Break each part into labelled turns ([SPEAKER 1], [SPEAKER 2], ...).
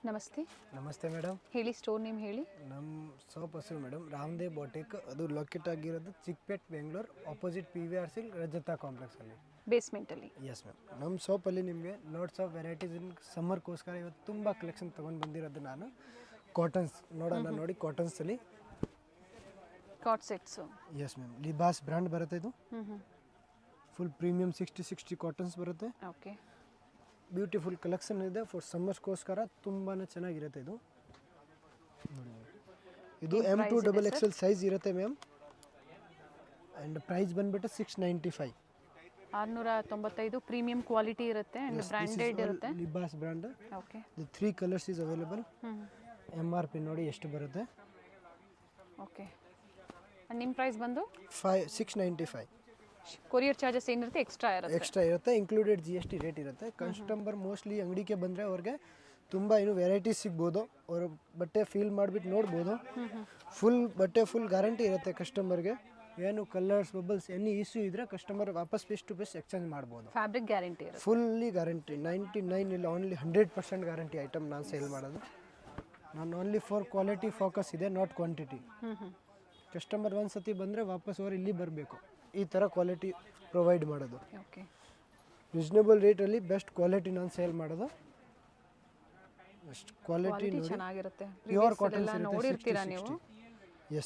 [SPEAKER 1] ನಮಸ್ತೆ.
[SPEAKER 2] ನಮಸ್ತೆ ಮೇಡಮ್.
[SPEAKER 1] ಹೇಳಿ, ಸ್ಟೋರ್ ನೇಮ್ ಹೇಳಿ.
[SPEAKER 2] ನಮ್ಮ ಶಾಪ್ ಹೆಸರು ಮೇಡಮ್ ರಾಮದೇವ್ ಬಾಟಿಕ್. ಅದು ಲೊಕೇಟ್ ಆಗಿರೋದು Chickpet, Bengaluru, opposite PVR silk Rajata ಕಾಂಪ್ಲೆಕ್ಸಲ್ಲಿ,
[SPEAKER 1] ಬೇಸ್ಮೆಂಟಲ್ಲಿ.
[SPEAKER 2] Yes ma'am. ನಮ್ಮ ಶಾಪಲ್ಲಿ ನಿಮಗೆ ಲಾಟ್ಸ್ ಆಫ್ ವೆರೈಟೀಸ್ ಇನ್ ಸಮ್ಮರ್ಗೋಸ್ಕರ ಇವತ್ತು ತುಂಬ ಕಲೆಕ್ಷನ್ ತೊಗೊಂಡು ಬಂದಿರೋದು ನಾನು. ಕಾಟನ್ಸ್ ನೋಡೋಣ, ನೋಡಿ ಕಾಟನ್ಸಲ್ಲಿ
[SPEAKER 1] cot sets.
[SPEAKER 2] Yes ma'am. Libas brand ಬರುತ್ತೆ ಇದು. ಫುಲ್ ಪ್ರೀಮಿಯಮ್ 60 ಕಾಟನ್ಸ್ ಬರುತ್ತೆ.
[SPEAKER 1] ಓಕೆ.
[SPEAKER 2] ಬ್ಯೂಟಿಫುಲ್ ಕಲೆಕ್ಷನ್ ಇದೆ ಫಾರ್ ಸಮ್ಮರ್ಸ್ಗೋಸ್ಕರ, ತುಂಬಾ ಚೆನ್ನಾಗಿರುತ್ತೆ ಇದು. ಇದು M2 XXL ಸೈಜ್ ಇರುತ್ತೆ ಮ್ಯಾಮ್. ಆ್ಯಂಡ್ ಪ್ರೈಸ್ ಬಂದುಬಿಟ್ಟು 695.
[SPEAKER 1] 695 ಪ್ರೀಮಿಯಂ ಕ್ವಾಲಿಟಿ ಇರುತ್ತೆ ಆ್ಯಂಡ್ ಬ್ರ್ಯಾಂಡೆಡ್ ಇರುತ್ತೆ.
[SPEAKER 2] Libas brand.
[SPEAKER 1] Okay.
[SPEAKER 2] The 3 colours is available. MRP ನೋಡಿ ಎಷ್ಟು ಬರುತ್ತೆ.
[SPEAKER 1] ಓಕೆ. ನಿಮ್ಮ ಪ್ರೈಸ್ ಬಂದು
[SPEAKER 2] 695.
[SPEAKER 1] ಕೊರಿಯರ್ ಚಾರ್ಜಸ್ ಏನಿರುತ್ತೆ ಎಕ್ಸ್ಟ್ರಾ
[SPEAKER 2] ಇರುತ್ತೆ. ಇನ್ಕ್ಲೂಡೆಡ್ GST ರೇಟ್ ಇರುತ್ತೆ. ಕಸ್ಟಮರ್ ಮೋಸ್ಟ್ಲಿ ಅಂಗಡಿಗೆ ಬಂದರೆ ಅವ್ರಿಗೆ ತುಂಬ ಏನು ವೆರೈಟೀಸ್ ಸಿಗ್ಬೋದು. ಅವರು ಬಟ್ಟೆ ಫೀಲ್ ಮಾಡಿಬಿಟ್ಟು ನೋಡ್ಬೋದು. ಫುಲ್ ಗ್ಯಾರಂಟಿ ಇರುತ್ತೆ ಕಸ್ಟಮರ್ಗೆ. ಏನು ಕಲರ್ಸ್ ಬಬಲ್ಸ್ ಎನಿ ಇಶ್ಯೂ ಇದ್ದರೆ ಕಸ್ಟಮರ್ ವಾಪಸ್ ಪೀಸ್ ಟು ಪೀಸ್ ಎಕ್ಸ್ಚೇಂಜ್ ಮಾಡ್ಬೋದು.
[SPEAKER 1] ಫ್ಯಾಬ್ರಿಕ್ ಗ್ಯಾರಂಟಿ ಇರುತ್ತೆ.
[SPEAKER 2] Fully guarantee. 99 ಇಲ್ಲ, ಓನ್ಲಿ 100% ಗ್ಯಾರಂಟಿ ಐಟಮ್ ನಾನು ಸೇಲ್ ಮಾಡೋದು. ನಾನು ಓನ್ಲಿ ಫಾರ್ ಕ್ವಾಲಿಟಿ ಫೋಕಸ್ ಇದೆ, ನಾಟ್ ಕ್ವಾಂಟಿಟಿ. ಕಸ್ಟಮರ್ ಒಂದು ಸತಿ ಬಂದರೆ ವಾಪಸ್ ಅವ್ರು ಇಲ್ಲಿ ಬರಬೇಕು. ಈ ಥರ ಕ್ವಾಲಿಟಿ ಪ್ರೊವೈಡ್ ಮಾಡೋದು.
[SPEAKER 1] ಓಕೆ.
[SPEAKER 2] ರೀಸನೇಬಲ್ ರೇಟಲ್ಲಿ ಬೆಸ್ಟ್ ಕ್ವಾಲಿಟಿ ನಾನು ಸೇಲ್ ಮಾಡೋದು. ಅಷ್ಟು ಕ್ವಾಲಿಟಿ
[SPEAKER 1] ಚೆನ್ನಾಗಿರುತ್ತೆ.
[SPEAKER 2] ಪ್ಯೂರ್ ಕಾಟನ್
[SPEAKER 1] ನೋಡಿರ್ತೀರಾ ನೀವು,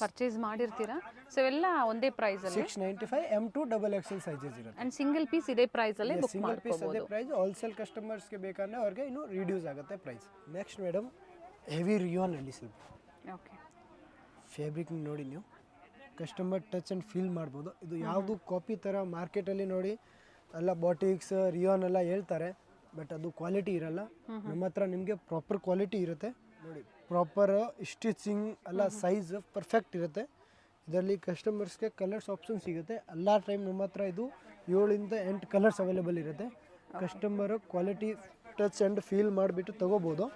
[SPEAKER 1] ಪರ್ಚೇಸ್ ಮಾಡಿರ್ತೀರಾ. ಸೊ ಎಲ್ಲ ಒಂದೇ ಪ್ರೈಸ್ ಅಲ್ಲಿ
[SPEAKER 2] 695 M2 XXL ಸೈಜಸ್ ಇರುತ್ತೆ.
[SPEAKER 1] ಅಂಡ್ ಸಿಂಗಲ್ ಪೀಸ್ ಇದೇ ಪ್ರೈಸ್ ಅಲ್ಲಿ ಬುಕ್
[SPEAKER 2] ಸಿಂಗಲ್ ಪೀಸ್ ಅದೇ
[SPEAKER 1] ಮಾಡ್ಕೋಬಹುದು.
[SPEAKER 2] ಪ್ರೈಸ್. ಹೋಲ್ಸೇಲ್ ಕಸ್ಟಮರ್ಸ್ಗೆ ಬೇಕಂದ್ರೆ ಅವ್ರಿಗೆ ಇನ್ನೂ ರಿಡ್ಯೂಸ್ ಆಗುತ್ತೆ price. Next madam, heavy rayon ಅಲ್ಲಿ ಸ್ವಲ್ಪ
[SPEAKER 1] ಓಕೆ.
[SPEAKER 2] ಫ್ಯಾಬ್ರಿಕ್ ನೋಡಿ, ನೀವು ಕಸ್ಟಮರ್ ಟಚ್ ಆ್ಯಂಡ್ ಫೀಲ್ ಮಾಡ್ಬೋದು. ಇದು ಯಾವುದು ಕಾಪಿ ಥರ ಮಾರ್ಕೆಟಲ್ಲಿ ನೋಡಿ ಎಲ್ಲ ಬಾಟಿಕ್ಸ್ ರಿಯಾನ್ ಎಲ್ಲ ಹೇಳ್ತಾರೆ, ಬಟ್ ಅದು ಕ್ವಾಲಿಟಿ ಇರಲ್ಲ. ನಮ್ಮ ಹತ್ರ ನಿಮಗೆ ಪ್ರಾಪರ್ ಕ್ವಾಲಿಟಿ ಇರುತ್ತೆ ನೋಡಿ. ಪ್ರಾಪರ್ ಸ್ಟಿಚಿಂಗ್ ಎಲ್ಲ ಸೈಜ್ ಪರ್ಫೆಕ್ಟ್ ಇರುತ್ತೆ. ಇದರಲ್ಲಿ ಕಸ್ಟಮರ್ಸ್ಗೆ ಕಲರ್ಸ್ ಆಪ್ಷನ್ ಸಿಗುತ್ತೆ ಎಲ್ಲ ಟೈಮ್. ನಮ್ಮ ಹತ್ರ ಇದು 7 ಇಂದ 8 ಕಲರ್ಸ್ ಅವೈಲೇಬಲ್ ಇರುತ್ತೆ. Customer quality touch and feel ಮಾಡಿಬಿಟ್ಟು ತೊಗೋಬೋದು.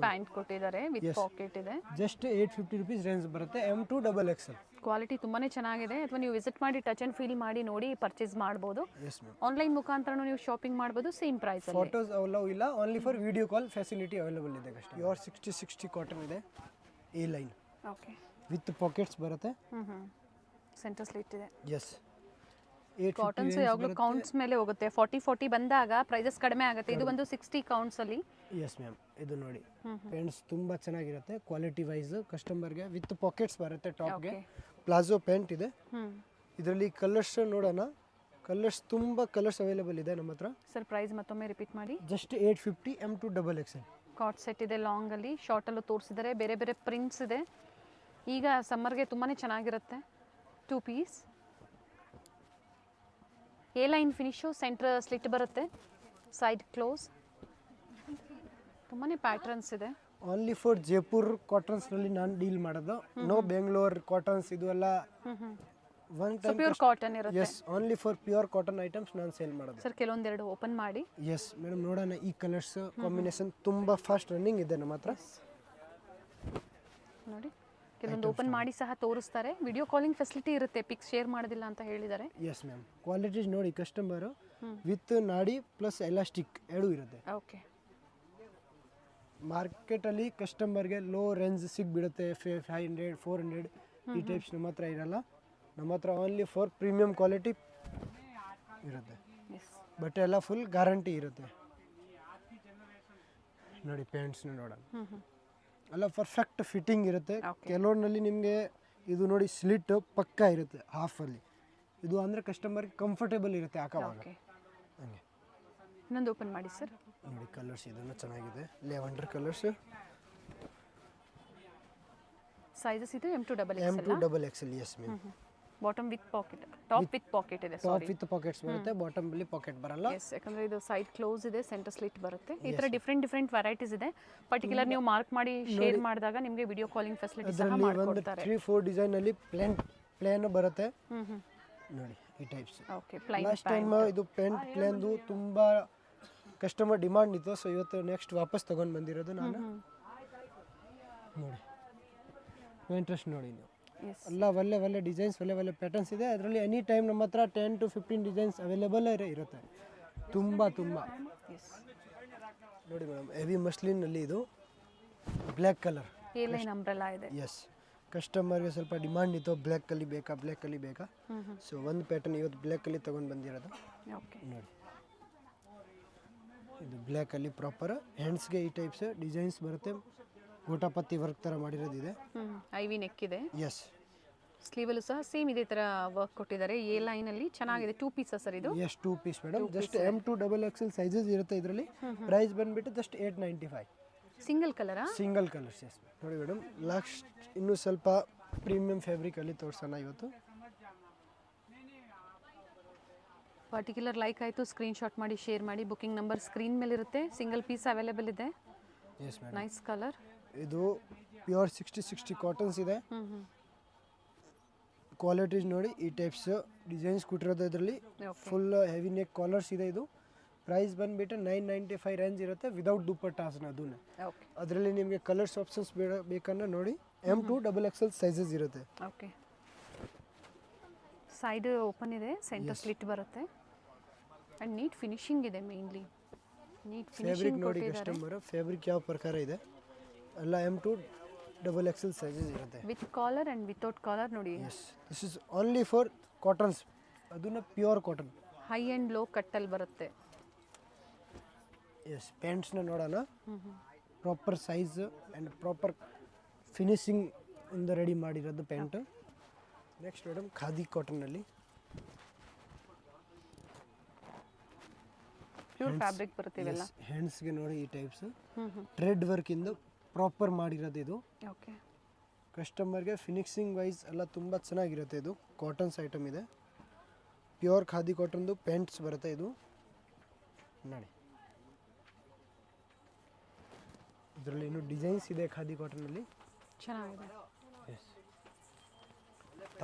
[SPEAKER 1] ಪ್ಯಾಂಟ್ ಕೊಟ್ಟಿದ್ದಾರೆ ವಿತ್ ಪಾಕೆಟ್ ಇದೆ.
[SPEAKER 2] ಜಸ್ಟ್ 850 rupees ರೇಂಜ್ ಬರುತ್ತೆ. M2 XXL
[SPEAKER 1] ಕ್ವಾಲಿಟಿ ತುಂಬಾನೇ ಚೆನ್ನಾಗಿದೆ. ಅಥವಾ ನೀವು ವಿಸಿಟ್ ಮಾಡಿ ಟಚ್ ಅಂಡ್ ಫೀಲ್ ಮಾಡಿ ನೋಡಿ ಪರ್ಚೇಸ್ ಮಾಡಬಹುದು.
[SPEAKER 2] Yes ma'am.
[SPEAKER 1] ಆನ್ಲೈನ್ ಮುಖಾಂತರನೂ ನೀವು ಶಾಪಿಂಗ್ ಮಾಡಬಹುದು ಸೇಮ್ ಪ್ರೈಸ್ ಅಲ್ಲಿ.
[SPEAKER 2] ಫೋಟೋಸ್ ಅಲೌ ಇಲ್ಲ, only for video call facility available ಇದೆ. ಪ್ಯೂರ್ 60 ಕಾಟನ್ ಇದೆ. A line.
[SPEAKER 1] Okay.
[SPEAKER 2] With pockets ಬರುತ್ತೆ.
[SPEAKER 1] ಸೆಂಟರ್ ಸ್ಲಿಟ್ ಇದೆ.
[SPEAKER 2] ಎಸ್.
[SPEAKER 1] ಕಾಟನ್ಸ್ ಯಾವಾಗಲೂ ಕೌಂಟ್ಸ್ ಮೇಲೆ ಹೋಗುತ್ತೆ. 40 ಬಂದಾಗ ಪ್ರೈಸಸ್ ಕಡಿಮೆ ಆಗುತ್ತೆ. ಇದು ಬಂದು 60 ಕೌಂಟ್ಸ್ ಅಲ್ಲಿ.
[SPEAKER 2] Yes ma'am. ಇದು ನೋಡಿ ಪ್ಯಾಂಟ್ಸ್ ತುಂಬ ಚೆನ್ನಾಗಿರುತ್ತೆ ಕ್ವಾಲಿಟಿ ವೈಸ್. ಕಸ್ಟಮರ್ಗೆ ವಿತ್ ಪಾಕೆಟ್ಸ್ ಬರುತ್ತೆ. ಟಾಪ್ಗೆ ಪ್ಲಾಜೋ ಪ್ಯಾಂಟ್ ಇದೆ. ಇದರಲ್ಲಿ ಕಲರ್ಸ್ ನೋಡೋಣ. ಕಲರ್ಸ್ ತುಂಬ ಕಲರ್ಸ್ ಅವೈಲೇಬಲ್ ಇದೆ ನಮ್ಮ ಹತ್ರ.
[SPEAKER 1] ಸರ್ ಪ್ರೈಸ್ ಮತ್ತೊಮ್ಮೆ ರಿಪೀಟ್ ಮಾಡಿ.
[SPEAKER 2] Just 850 M2 XXL.
[SPEAKER 1] ಕಾಟ್ ಸೆಟ್ ಇದೆ ಲಾಂಗ್ ಅಲ್ಲಿ, ಶಾರ್ಟ್ ಅಲ್ಲೂ ತೋರಿಸಿದ್ದಾರೆ. ಬೇರೆ ಬೇರೆ ಪ್ರಿಂಟ್ಸ್ ಇದೆ. ಈಗ ಸಮ್ಮರ್ಗೆ ತುಂಬಾನೇ ಚೆನ್ನಾಗಿರುತ್ತೆ. 2 piece A line finish, centre slit ಬರುತ್ತೆ, ಸೈಡ್ ಕ್ಲೋಸ್. ತುಂಬಾನೇ ಪ್ಯಾಟರ್ನ್ಸ್ ಇದೆ.
[SPEAKER 2] ಓನ್ಲಿ ಫಾರ್ ಜೈಪುರ್ ಕಾಟನ್ಸ್ ನಲ್ಲಿ ನಾನು ಡೀಲ್ ಮಾಡೋದು. ನೋ ಬೆಂಗಳೂರು ಕಾಟನ್ಸ್ ಇದು ಎಲ್ಲ ಒನ್ ಟೈಮ್
[SPEAKER 1] ಪ್ಯೂರ್ ಕಾಟನ್ ಇರುತ್ತೆ.
[SPEAKER 2] Yes, only for pure cotton items ನಾನು ಸೇಲ್ ಮಾಡೋದು.
[SPEAKER 1] ಸರ್ ಕೆಲವೊಂದೆರಡು ಓಪನ್ ಮಾಡಿ.
[SPEAKER 2] ಎಸ್ ಮೇಡಮ್, ನೋಡೋಣ. ಈ ಕಲರ್ಸ್ ಕಾಂಬಿನೇಷನ್ ತುಂಬ ಫಾಸ್ಟ್ ರನ್ನಿಂಗ್ ಇದೆ ನಮ್ಮ ಹತ್ರ.
[SPEAKER 1] ನೋಡಿ, ಕೆಲವೊಂದು ಓಪನ್ ಮಾಡಿ ಸಹ ತೋರಿಸ್ತಾರೆ. ವಿಡಿಯೋ ಕಾಲಿಂಗ್ ಫೆಸಿಲಿಟಿ ಇರುತ್ತೆ, ಪಿಕ್ಸ್ ಶೇರ್ ಮಾಡೋದಿಲ್ಲ ಅಂತ ಹೇಳಿದ್ದಾರೆ.
[SPEAKER 2] Yes ma'am. ಕ್ವಾಲಿಟೀಸ್ ನೋಡಿ, ಕಸ್ಟಮರು ವಿತ್ ನಾಡಿ ಪ್ಲಸ್ ಎಲಾಸ್ಟಿಕ್ ಎರಡೂ ಇರುತ್ತೆ.
[SPEAKER 1] ಓಕೆ.
[SPEAKER 2] ಮಾರ್ಕೆಟಲ್ಲಿ ಕಸ್ಟಮರ್ಗೆ ಲೋ ರೇಂಜ್ ಸಿಗ್ಬಿಡುತ್ತೆ, 500 400 ಈ ಟೈಪ್ಸ್. ನಮ್ಮ ಹತ್ರ ಇರಲ್ಲ. ನಮ್ಮ ಹತ್ರ ಓನ್ಲಿ ಫಾರ್ ಪ್ರೀಮಿಯಂ ಕ್ವಾಲಿಟಿ ಇರುತ್ತೆ. ಬಟ್ಟೆ ಎಲ್ಲ ಫುಲ್ ಗ್ಯಾರಂಟಿ ಇರುತ್ತೆ. ನೋಡಿ ಪ್ಯಾಂಟ್ಸ್ನ ನೋಡೋಣ. ಎಲ್ಲ ಪರ್ಫೆಕ್ಟ್ ಫಿಟ್ಟಿಂಗ್ ಇರುತ್ತೆ. ಕೆಲವೊಂದಲ್ಲಿ ನಿಮಗೆ ಇದು ನೋಡಿ ಸ್ಲಿಟ್ ಪಕ್ಕ ಇರುತ್ತೆ ಹಾಫಲ್ಲಿ. ಇದು ಅಂದರೆ ಕಸ್ಟಮರ್ಗೆ ಕಂಫರ್ಟೇಬಲ್ ಇರುತ್ತೆ ಹಾಕೋವಾಗ. ಹಂಗೆ
[SPEAKER 1] ಇನ್ನೊಂದು ಓಪನ್ ಮಾಡಿ ಸರ್.
[SPEAKER 2] ನೋಡಿ ಕಲರ್ಸ್ ಇದನ್ನು ಚೆನ್ನಾಗಿದೆ. Lavender colours.
[SPEAKER 1] ಸೈಜಸ್ ಇದು M2
[SPEAKER 2] XXL. Yes ma'am.
[SPEAKER 1] Bottom with packet, top with packet ಇದೆ.
[SPEAKER 2] ಟಾಪ್ ವಿತ್ ಪಾಕೆಟ್ಸ್ ಬರುತ್ತೆ, ಬಾಟಮ್ ಅಲ್ಲಿ ಪಾಕೆಟ್ ಬರಲ್ಲ.
[SPEAKER 1] ಎಸ್, ಯಾಕಂದ್ರೆ ಇದು ಸೈಡ್ ಕ್ಲೋಸ್ ಇದೆ, ಸೆಂಟರ್ ಸ್ಲಿಟ್ ಬರುತ್ತೆ. ಈ ತರ ಡಿಫರೆಂಟ್ ವೆರೈಟೀಸ್ ಇದೆ. ಪರ್ಟಿಕ್ಯುಲರ್ ನೀವು ಮಾರ್ಕ್ ಮಾಡಿ ಶೇರ್ ಮಾಡಿದಾಗ ನಿಮಗೆ ವಿಡಿಯೋ ಕಾಲಿಂಗ್ ಫೆಸಿಲಿಟಿ ಸಹ ಮಾಡ್ಕೊಡ್ತಾರೆ.
[SPEAKER 2] 3-4 ಡಿಸೈನ್ ಅಲ್ಲಿ ಪ್ಲೇನ್ ಬರುತ್ತೆ. ನೋಡಿ ಈ types.
[SPEAKER 1] Okay. Plain
[SPEAKER 2] last time ಇದು ಪ್ಯಾಂಟ್ ಪ್ಲೇನ್ದು ತುಂಬಾ ಕಸ್ಟಮರ್ ಡಿಮಾಂಡ್ ಇತ್ತು. ಸೊ ಇವತ್ತು ನೆಕ್ಸ್ಟ್ ವಾಪಸ್ ತಗೊಂಡು ಬಂದಿರೋದು ನಾನು. ನೋಡಿ ಇಂಟ್ರೆಸ್ಟ್ ನೋಡಿ ನೀವು. ಎಲ್ಲ ಒಳ್ಳೆ ಡಿಸೈನ್ಸ್, ಒಳ್ಳೆ ಪ್ಯಾಟರ್ನ್ಸ್ ಇದೆ. ಅದರಲ್ಲಿ ಎನಿ ಟೈಮ್ ನಮ್ಮ ಹತ್ರ 10 to 15 ಡಿಸೈನ್ಸ್ ಅವೈಲೇಬಲ್ ಇರುತ್ತೆ. ತುಂಬ ನೋಡಿ ಮೇಡಮ್, ಹೆವಿ ಮಸ್ಲಿನಲ್ಲಿ ಇದು black colour.
[SPEAKER 1] A line umbrella ಇದೆ.
[SPEAKER 2] ಎಸ್, ಕಸ್ಟಮರ್ಗೆ ಸ್ವಲ್ಪ ಡಿಮಾಂಡ್ ಇತ್ತು ಬ್ಲ್ಯಾಕಲ್ಲಿ ಬೇಕಾ. ಸೊ ಒಂದು ಪ್ಯಾಟರ್ನ್ ಇವತ್ತು ಬ್ಲ್ಯಾಕಲ್ಲಿ ತೊಗೊಂಡು ಬಂದಿರೋದು.
[SPEAKER 1] ಓಕೆ,
[SPEAKER 2] ನೋಡಿ ಇದು ಬ್ಲ್ಯಾಕಲ್ಲಿ ಪ್ರಾಪರ್ ಹ್ಯಾಂಡ್ಸ್ಗೆ ಈ ಟೈಪ್ಸ್ ಡಿಸೈನ್ಸ್ ಬರುತ್ತೆ. ಗೋಟಾಪತ್ತಿ ವರ್ಕ್ ಥರ ಮಾಡಿರೋದಿದೆ.
[SPEAKER 1] ಐವಿ ನೆಕ್ ಇದೆ.
[SPEAKER 2] ಎಸ್,
[SPEAKER 1] ಸ್ಲೀವಲ್ಲೂ ಸಹ ಸೇಮ್ ಇದೇ ಥರ ವರ್ಕ್ ಕೊಟ್ಟಿದ್ದಾರೆ. ಎ ಲೈನಲ್ಲಿ ಚೆನ್ನಾಗಿದೆ. 2 ಪೀಸ ಸರ್ ಇದು?
[SPEAKER 2] Yes, 2 piece madam. Just M2 XXL sizes ಇರುತ್ತೆ ಇದರಲ್ಲಿ. ಪ್ರೈಸ್ ಬಂದುಬಿಟ್ಟು ಜಸ್ಟ್ 895.
[SPEAKER 1] ಸಿಂಗಲ್ ಕಲರಾ?
[SPEAKER 2] Single colours. ಎಸ್ ನೋಡಿ ಮೇಡಮ್, ಲಾಸ್ಟ್ ಇನ್ನೂ ಸ್ವಲ್ಪ ಪ್ರೀಮಿಯಂ ಫ್ಯಾಬ್ರಿಕಲ್ಲಿ ತೋರಿಸೋಣ ಇವತ್ತು.
[SPEAKER 1] ಪರ್ಟಿಕ್ಯುಲರ್ ಲೈಕ್ ಆಯಿತು ಸ್ಕ್ರೀನ್ಶಾಟ್ ಮಾಡಿ ಶೇರ್ ಮಾಡಿ. ಬುಕಿಂಗ್ ನಂಬರ್ ಸ್ಕ್ರೀನ್ ಮೇಲೆ ಇರುತ್ತೆ. ಸಿಂಗಲ್ ಪೀಸ್ ಅವೈಲೇಬಲ್ ಇದೆ.
[SPEAKER 2] Yes madam,
[SPEAKER 1] nice colour.
[SPEAKER 2] ಇದು ಪ್ಯೂರ್ 60 ಕಾಟನ್ಸ್ ಇದೆ. ಕ್ವಾಲಿಟೀಸ್ ನೋಡಿ ಈ ಟೈಪ್ಸ್ ಡಿಸೈನ್ಸ್ ಕೊಟ್ಟಿರೋದು. ಇದರಲ್ಲಿ ಫುಲ್ ಹೆವಿ ನೆಕ್ ಕಾಲರ್ಸ್ ಇದೆ. ಇದು ಪ್ರೈಸ್ ಬಂದುಬಿಟ್ಟು 995 ರೇಂಜ್ ಇರುತ್ತೆ ವಿದೌಟ್ ದುಪ್ಪಟ್ಟಾಸ್ನ. ಅದನ್ನೇ
[SPEAKER 1] ಓಕೆ,
[SPEAKER 2] ಅದರಲ್ಲಿ ನಿಮಗೆ ಕಲರ್ಸ್ ಆಪ್ಷನ್ಸ್ ಬೇಕನ್ನ ನೋಡಿ. M2 XXL ಸೈಜಸ್ ಇರುತ್ತೆ.
[SPEAKER 1] ಓಕೆ, ಸೈಡ್ ಓಪನ್ ಇದೆ, ಸೆಂಟರ್ ಸ್ಲಿಟ್ ಬರುತ್ತೆ ಆ್ಯಂಡ್ ನೀಟ್ ಫಿನಿಶಿಂಗ್ ಇದೆ. ಮೇನ್ಲಿ ನೀಟ್
[SPEAKER 2] ಫ್ಯಾಬ್ರಿಕ್
[SPEAKER 1] ಫಿನಿಶಿಂಗ್
[SPEAKER 2] ನೋಡಿ
[SPEAKER 1] ಕೊಟ್ಟಿದ್ದಾರೆ.
[SPEAKER 2] ಕಸ್ಟಮರ್, ಫ್ಯಾಬ್ರಿಕ್ ಯಾವ ಪ್ರಕಾರ ಇದೆ ಎಲ್ಲ M2 XXL ಸೈಜಸ್ ಇರುತ್ತೆ.
[SPEAKER 1] With collar and without collar ನೋಡಿ.
[SPEAKER 2] Yes, this is only for cottons. ಅದನ್ನ pure cotton.
[SPEAKER 1] High and low ಕಟ್ಟಲ್ಲಿ ಬರುತ್ತೆ.
[SPEAKER 2] ಎಸ್, ಪ್ಯಾಂಟ್ಸ್ನ ನೋಡೋಣ. Proper size and proper finishing ಇಂದ ರೆಡಿ ಮಾಡಿರೋದು ಪ್ಯಾಂಟ್. ನೆಕ್ಸ್ಟ್ ಮೇಡಮ್, ಖಾದಿ ಕಾಟನ್ನಲ್ಲಿ
[SPEAKER 1] ಪ್ಯೂರ್ ಫ್ಯಾಬ್ರಿಕ್ ಬರುತ್ತೆ ಇವೆಲ್ಲ.
[SPEAKER 2] ಹ್ಯಾಂಡ್ಸ್ಗೆ ನೋಡಿ ಈ ಟೈಪ್ಸ್ ಥ್ರೆಡ್ ವರ್ಕಿಂದ ಪ್ರಾಪರ್ ಮಾಡಿರೋದು ಇದು.
[SPEAKER 1] ಓಕೆ,
[SPEAKER 2] ಕಸ್ಟಮರ್ಗೆ ಫಿನಿಶಿಂಗ್ ವೈಸ್ ಎಲ್ಲ ತುಂಬ ಚೆನ್ನಾಗಿರುತ್ತೆ. ಇದು ಕಾಟನ್ಸ್ ಐಟಮ್ ಇದೆ. ಪ್ಯೂರ್ ಖಾದಿ ಕಾಟನ್ದು ಪ್ಯಾಂಟ್ಸ್ ಬರುತ್ತೆ ಇದು. ನೋಡಿ ಇದರಲ್ಲಿ ಇನ್ನೂ ಡಿಸೈನ್ಸ್ ಇದೆ ಖಾದಿ ಕಾಟನಲ್ಲಿ.
[SPEAKER 1] ಚೆನ್ನಾಗಿದೆ.
[SPEAKER 2] ಎಸ್,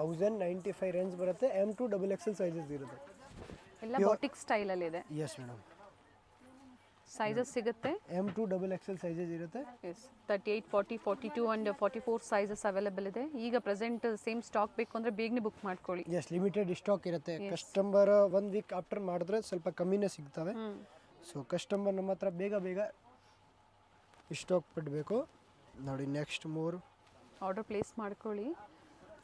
[SPEAKER 2] 1095 ರೇಂಜ್ ಬರುತ್ತೆ. M2 XXL ಸೈಜಸ್ ಇರುತ್ತೆ.
[SPEAKER 1] ಎಲ್ಲ ಬಾಟಿಕ್ ಸ್ಟೈಲಲ್ಲಿ ಇದೆ.
[SPEAKER 2] ಎಸ್ ಮೇಡಮ್,
[SPEAKER 1] ಸೈಜಸ್ ಸಿಗುತ್ತೆ.
[SPEAKER 2] M2 XXL ಸೈಜಸ್ ಇರುತ್ತೆ.
[SPEAKER 1] ಎಸ್, 38, 40, 42 ಆ್ಯಂಡ್ 44 ಸೈಜಸ್ ಅವೈಲೇಬಲ್ ಇದೆ. ಈಗ ಪ್ರೆಸೆಂಟ್ ಸೇಮ್ ಸ್ಟಾಕ್ ಬೇಕು ಅಂದರೆ ಬೇಗನೆ ಬುಕ್ ಮಾಡ್ಕೊಳ್ಳಿ.
[SPEAKER 2] ಎಸ್, ಲಿಮಿಟೆಡ್ ಸ್ಟಾಕ್ ಇರುತ್ತೆ. ಕಸ್ಟಮರ್ 1 ವೀಕ್ ಆಫ್ಟರ್ ಮಾಡಿದ್ರೆ ಸ್ವಲ್ಪ ಕಮ್ಮಿನೇ ಸಿಗ್ತವೆ. ಸೊ ಕಸ್ಟಮರ್ ನಮ್ಮ ಹತ್ರ ಬೇಗ ಸ್ಟಾಕ್ ಬಿಡಬೇಕು. ನೋಡಿ ನೆಕ್ಸ್ಟ್
[SPEAKER 1] ಆರ್ಡರ್ ಪ್ಲೇಸ್ ಮಾಡ್ಕೊಳ್ಳಿ.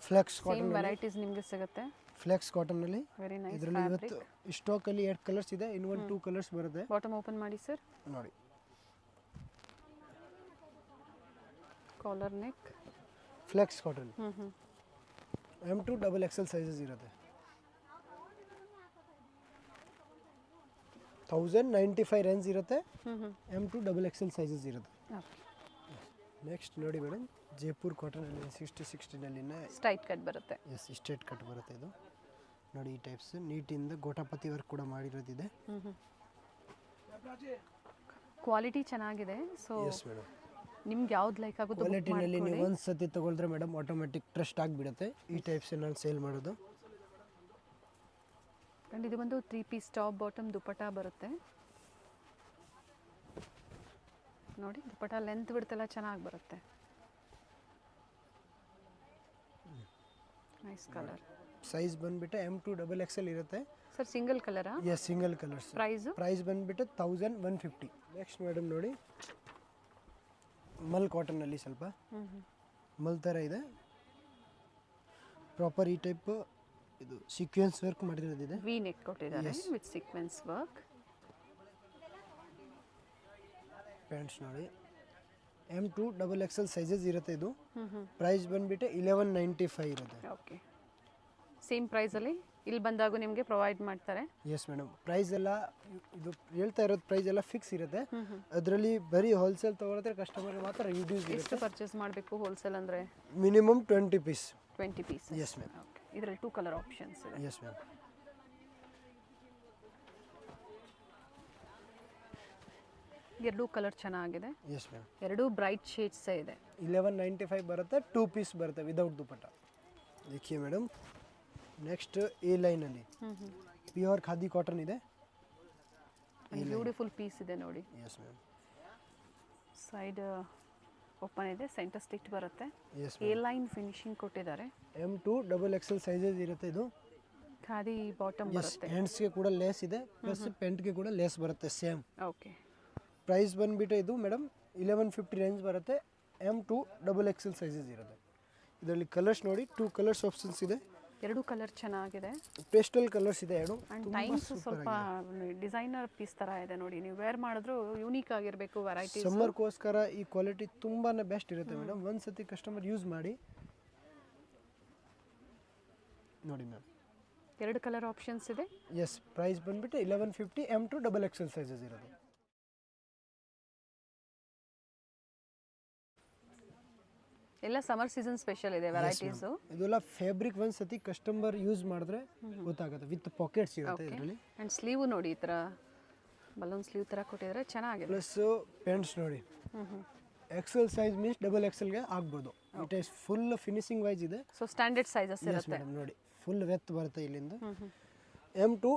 [SPEAKER 2] Flex
[SPEAKER 1] same
[SPEAKER 2] cotton.
[SPEAKER 1] ವೆರೈಟೀಸ್ ನಿಮಗೆ ಸಿಗುತ್ತೆ.
[SPEAKER 2] ಫ್ಲೆಕ್ಸ್ ಕಾಟನ್ನಲ್ಲಿ
[SPEAKER 1] ವೆರಿ ನೈಸ್
[SPEAKER 2] ಇದರಲ್ಲಿ
[SPEAKER 1] ಫ್ಯಾಬ್ರಿಕ್.
[SPEAKER 2] ಇವತ್ತು ಸ್ಟಾಕಲ್ಲಿ 2 ಕಲರ್ಸ್ ಇದೆ. ಇನ್ನು 2 ಕಲರ್ಸ್ ಬರುತ್ತೆ.
[SPEAKER 1] ಬಾಟಮ್ ಓಪನ್ ಮಾಡಿ ಸರ್.
[SPEAKER 2] ನೋಡಿ
[SPEAKER 1] collar neck.
[SPEAKER 2] Flex cotton. M2 XXL sizes ಇರುತ್ತೆ. 1095 ರೇಂಜ್ ಇರುತ್ತೆ. M2 XXL ಸೈಜಸ್ ಇರುತ್ತೆ. ನೆಕ್ಸ್ಟ್ ನೋಡಿ ಮೇಡಮ್, ಜೈಪುರ್ ಕಾಟನಲ್ಲಿ 60-60ನಲ್ಲಿನ
[SPEAKER 1] ಸ್ಟ್ರೈಟ್ ಕಟ್ ಬರುತ್ತೆ.
[SPEAKER 2] ಎಸ್, ಸ್ಟ್ರೇಟ್ ಕಟ್ ಬರುತ್ತೆ ಇದು. ನೋಡಿ ಈ ಟೈಪ್ಸ್ ನೀಟಿಂದ ಗೋಟಾಪತಿ ವರ್ಕ್ ಕೂಡ ಮಾಡಿರೋದಿದೆ.
[SPEAKER 1] ಕ್ವಾಲಿಟಿ ಚೆನ್ನಾಗಿದೆ. ಸೊ
[SPEAKER 2] ಎಸ್ ಮೇಡಮ್,
[SPEAKER 1] ನಿಮ್ಗೆ ಯಾವ್ದು ಲೈಕ್ ಆಗುತ್ತೋ book
[SPEAKER 2] ಕ್ವಾಲಿಟಿನಲ್ಲಿ ನೀವು
[SPEAKER 1] ಮಾಡ್ಕೊಳ್ಳಿ.
[SPEAKER 2] ಒಂದು ಸತಿ ತೊಗೊಳ್ದ್ರೆ ಮೇಡಮ್ ಆಟೋಮೆಟಿಕ್ ಟ್ರಸ್ಟ್ ಆಗಿಬಿಡುತ್ತೆ. ಈ ಟೈಪ್ಸ್ ನಾನು ಸೇಲ್ ಮಾಡೋದು.
[SPEAKER 1] ಆ್ಯಂಡ್ ಇದು ಬಂದು 3 ಪೀಸ್ ಟಾಪ್ ಬಾಟಮ್ ದುಪಟ್ಟ ಬರುತ್ತೆ. ನೋಡಿ ದುಪಟ್ಟ ಲೆಂತ್ ಬಿಡ್ತೆಲ್ಲ ಚೆನ್ನಾಗಿ ಬರುತ್ತೆ. Nice colour.
[SPEAKER 2] ಸೈಜ್ ಬಂದುಬಿಟ್ಟು M2 XXL ಇರುತ್ತೆ.
[SPEAKER 1] ಸರ್ ಸಿಂಗಲ್ ಕಲರಾ?
[SPEAKER 2] Yes, single colours. ಪ್ರೈಸ್ ಬಂದುಬಿಟ್ಟು 1150. ನೆಕ್ಸ್ಟ್ ಮೇಡಮ್ ನೋಡಿ, ಮಲ್ ಕಾಟನ್ನಲ್ಲಿ ಸ್ವಲ್ಪ ಮಲ್ ಥರ ಇದೆ. ಪ್ರಾಪರ್ ಈ ಟೈಪ್ ಇದು ಸೀಕ್ವೆನ್ಸ್ ವರ್ಕ್ ಮಾಡಿರೋದಿದೆ.
[SPEAKER 1] ವಿ ನೆಕ್ ಕೊಟ್ಟಿದ್ದಾರೆ ವಿತ್ ಸೀಕ್ವೆನ್ಸ್ ವರ್ಕ್.
[SPEAKER 2] ಪ್ಯಾಂಟ್ಸ್ ನೋಡಿ M2 XXL ಸೈಜಸ್ ಇರುತ್ತೆ. ಇದು ಪ್ರೈಸ್ ಬಂದುಬಿಟ್ಟು 1195 ಇರುತ್ತೆ.
[SPEAKER 1] ಓಕೆ, ಸೇಮ್ ಪ್ರೈಸಲ್ಲಿ ಇಲ್ಲಿ ಬಂದಾಗ ನಿಮಗೆ ಪ್ರೊವೈಡ್ ಮಾಡ್ತಾರೆ.
[SPEAKER 2] ಎಸ್ ಮೇಡಮ್, ಪ್ರೈಸ್ ಎಲ್ಲ ಇದು ಹೇಳ್ತಾ ಇರೋದು ಪ್ರೈಸ್ ಎಲ್ಲ ಫಿಕ್ಸ್ ಇರುತ್ತೆ. ಅದರಲ್ಲಿ ಬರೀ ಹೋಲ್ಸೇಲ್ ತೊಗೊಳಿದ್ರೆ ಕಸ್ಟಮರ್ಗೆ ಮಾತ್ರ ರಿಡ್ಯೂಸ್
[SPEAKER 1] ಎಷ್ಟು
[SPEAKER 2] ಇರುತ್ತೆ.
[SPEAKER 1] ಪರ್ಚೇಸ್ ಮಾಡಬೇಕು ಹೋಲ್ಸೇಲ್ ಅಂದರೆ?
[SPEAKER 2] Minimum 20 piece.
[SPEAKER 1] 20 piece.
[SPEAKER 2] Yes ma'am.
[SPEAKER 1] Okay, ಇದರಲ್ಲಿ 2 ಕಲರ್ ಆಪ್ಷನ್ಸ್ ಇದೆ.
[SPEAKER 2] Yes ma'am.
[SPEAKER 1] ಎರಡು ಕಲರ್ ಚೆನ್ನಾಗಿದೆ.
[SPEAKER 2] Yes ma'am.
[SPEAKER 1] ಎರಡು ಬ್ರೈಟ್ ಶೇಡ್ಸ್ ಇದೆ.
[SPEAKER 2] 1195 ಬರುತ್ತೆ. 2 ಪೀಸ್ ಬರುತ್ತೆ ವಿದೌಟ್ ದುಪಟ್ಟ. देखिए ಮೇಡಮ್, ನೆಕ್ಸ್ಟ್ ಎ ಲೈನಲ್ಲಿ ಪ್ಯೂರ್ ಖಾದಿ ಕಾಟನ್ ಇದೆ.
[SPEAKER 1] ಬ್ಯೂಟಿಫುಲ್ ಪೀಸ್ ಇದೆ ನೋಡಿ.
[SPEAKER 2] Yes ma'am.
[SPEAKER 1] ಸೈಡ್ ಓಪನ್ ಇದೆ, ಸೆಂಟರ್ ಸ್ಟಿಚ್ ಬರುತ್ತೆ.
[SPEAKER 2] ಎಸ್,
[SPEAKER 1] ಎ ಲೈನ್ ಫಿನಿಶಿಂಗ್ ಕೊಟ್ಟಿದ್ದಾರೆ.
[SPEAKER 2] M2 XXL ಸೈಜಸ್ ಇರುತ್ತೆ. ಇದು
[SPEAKER 1] ಖಾದಿ ಬಾಟಮ್ ಬರುತ್ತೆ.
[SPEAKER 2] ಹ್ಯಾಂಡ್ಸ್ಗೆ ಕೂಡ ಲೇಸ್ ಇದೆ, ಪ್ಲಸ್ ಪೆಂಟ್ಗೆ ಕೂಡ ಲೇಸ್ ಬರುತ್ತೆ ಸೇಮ್.
[SPEAKER 1] ಓಕೆ,
[SPEAKER 2] ಪ್ರೈಸ್ ಬಂದುಬಿಟ್ಟು ಇದು ಮೇಡಮ್ 1150 ರೇಂಜ್ ಬರುತ್ತೆ. M2 XXL ಸೈಜಸ್ ಇರುತ್ತೆ. ಇದರಲ್ಲಿ ಕಲರ್ಸ್ ನೋಡಿ, 2 ಕಲರ್ಸ್ ಆಪ್ಷನ್ಸ್ ಇದೆ.
[SPEAKER 1] ಎರಡು ಕಲರ್ ಚೆನ್ನಾಗಿದೆ
[SPEAKER 2] ಪೇಸ್ಟಲ್ ಕಲರ್ಸ್ ಇದೆ ಎರಡು.
[SPEAKER 1] ಆ್ಯಂಡ್ ಟೈಮ್ಸ್ ಸ್ವಲ್ಪ ಡಿಸೈನರ್ ಪೀಸ್ ಥರ ಇದೆ ನೋಡಿ, ನೀವು ವೇರ್ ಮಾಡಿದ್ರು ಯೂನಿಕ್ ಆಗಿರಬೇಕು. ವೆರೈಟಿ
[SPEAKER 2] ಸಮ್ಮರ್ಗೋಸ್ಕರ ಈ ಕ್ವಾಲಿಟಿ ತುಂಬಾ ಬೆಸ್ಟ್ ಇರುತ್ತೆ ಮೇಡಮ್. ಒಂದ್ಸತಿ ಕಸ್ಟಮರ್ ಯೂಸ್ ಮಾಡಿ ನೋಡಿ ಮ್ಯಾಮ್.
[SPEAKER 1] ಎರಡು ಕಲರ್ ಆಪ್ಷನ್ಸ್ ಇದೆ.
[SPEAKER 2] ಎಸ್, ಪ್ರೈಸ್ ಬಂದ್ಬಿಟ್ಟು 1150 M2 XXL ಸೈಜಸ್ ಇರೋದು.
[SPEAKER 1] ಎಲ್ಲ ಸಮರ್ ಸೀಸನ್ ಸ್ಪೆಷಲ್ ಇದೆ ವೆರೈಟೀಸು.
[SPEAKER 2] ಇದೆಲ್ಲ ಫ್ಯಾಬ್ರಿಕ್ ಒಂದ್ಸತಿ ಕಸ್ಟಮರ್ ಯೂಸ್ ಮಾಡಿದ್ರೆ ಗೊತ್ತಾಗುತ್ತೆ. ವಿತ್ ಪಾಕೆಟ್ಸ್ ಇರುತ್ತೆ ಇದರಲ್ಲಿ.
[SPEAKER 1] ಆ್ಯಂಡ್ ಸ್ಲೀವ್ ನೋಡಿ, ಈ ಥರ ಬಲೂನ್ ಸ್ಲೀವ್ ಥರ ಕೊಟ್ಟಿದ್ದಾರೆ, ಚೆನ್ನಾಗಿದೆ.
[SPEAKER 2] ಪ್ಲಸ್ ಪ್ಯಾಂಟ್ಸ್ ನೋಡಿ, XL ಸೈಜ್ ಮೀನ್ಸ್ XXLಗೆ ಆಗ್ಬೋದು. It is full finishing wise ಇದೆ.
[SPEAKER 1] ಸೊ ಸ್ಟ್ಯಾಂಡರ್ಡ್ ಸೈಜಸ್ ಇರುತ್ತೆ
[SPEAKER 2] ಮೇಡಮ್. ನೋಡಿ ಫುಲ್ ವೆತ್ ಬರುತ್ತೆ ಇಲ್ಲಿಂದ. M2